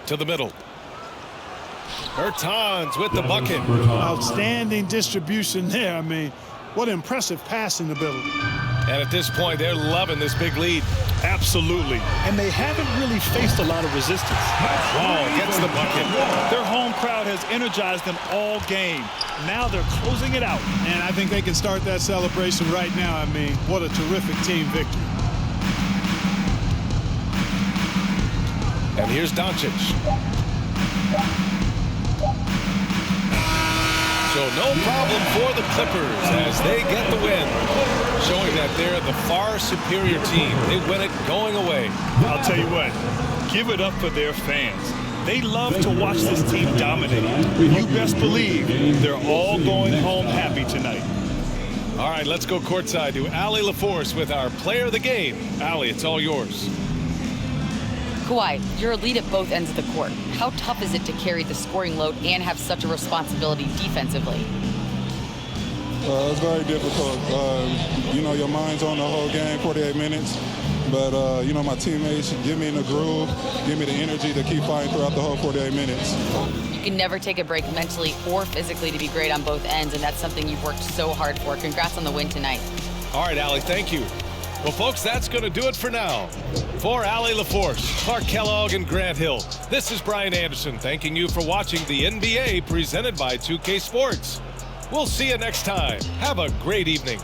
to the middle. Bertans with the bucket. Outstanding distribution there. I mean, what impressive passing ability. And at this point, they're loving this big lead. Absolutely. And they haven't really faced a lot of resistance. Wall gets the bucket. Their home crowd has energized them all game. Now they're closing it out. And I think they can start that celebration right now. I mean, what a terrific team victory. And here's Doncic. So no problem for the Clippers as they get the win, showing that they're the far superior team. They win it going away. I'll tell you what, give it up for their fans. They love to watch this team dominate. You best believe they're all going home happy tonight. All right, let's go courtside to Allie LaForce with our player of the game. Allie, it's all yours. Kawhi, you're a lead at both ends of the court. How tough is it to carry the scoring load and have such a responsibility defensively? It's very difficult. You know, your mind's on the whole game, 48 minutes. But, you know, my teammates give me in the groove, give me the energy to keep fighting throughout the whole 48 minutes. You can never take a break mentally or physically to be great on both ends, and that's something you've worked so hard for. Congrats on the win tonight. All right, Allie, thank you. Well, folks, that's going to do it for now. For Allie LaForce, Clark Kellogg, and Grant Hill, this is Brian Anderson thanking you for watching the NBA presented by 2K Sports. We'll see you next time. Have a great evening.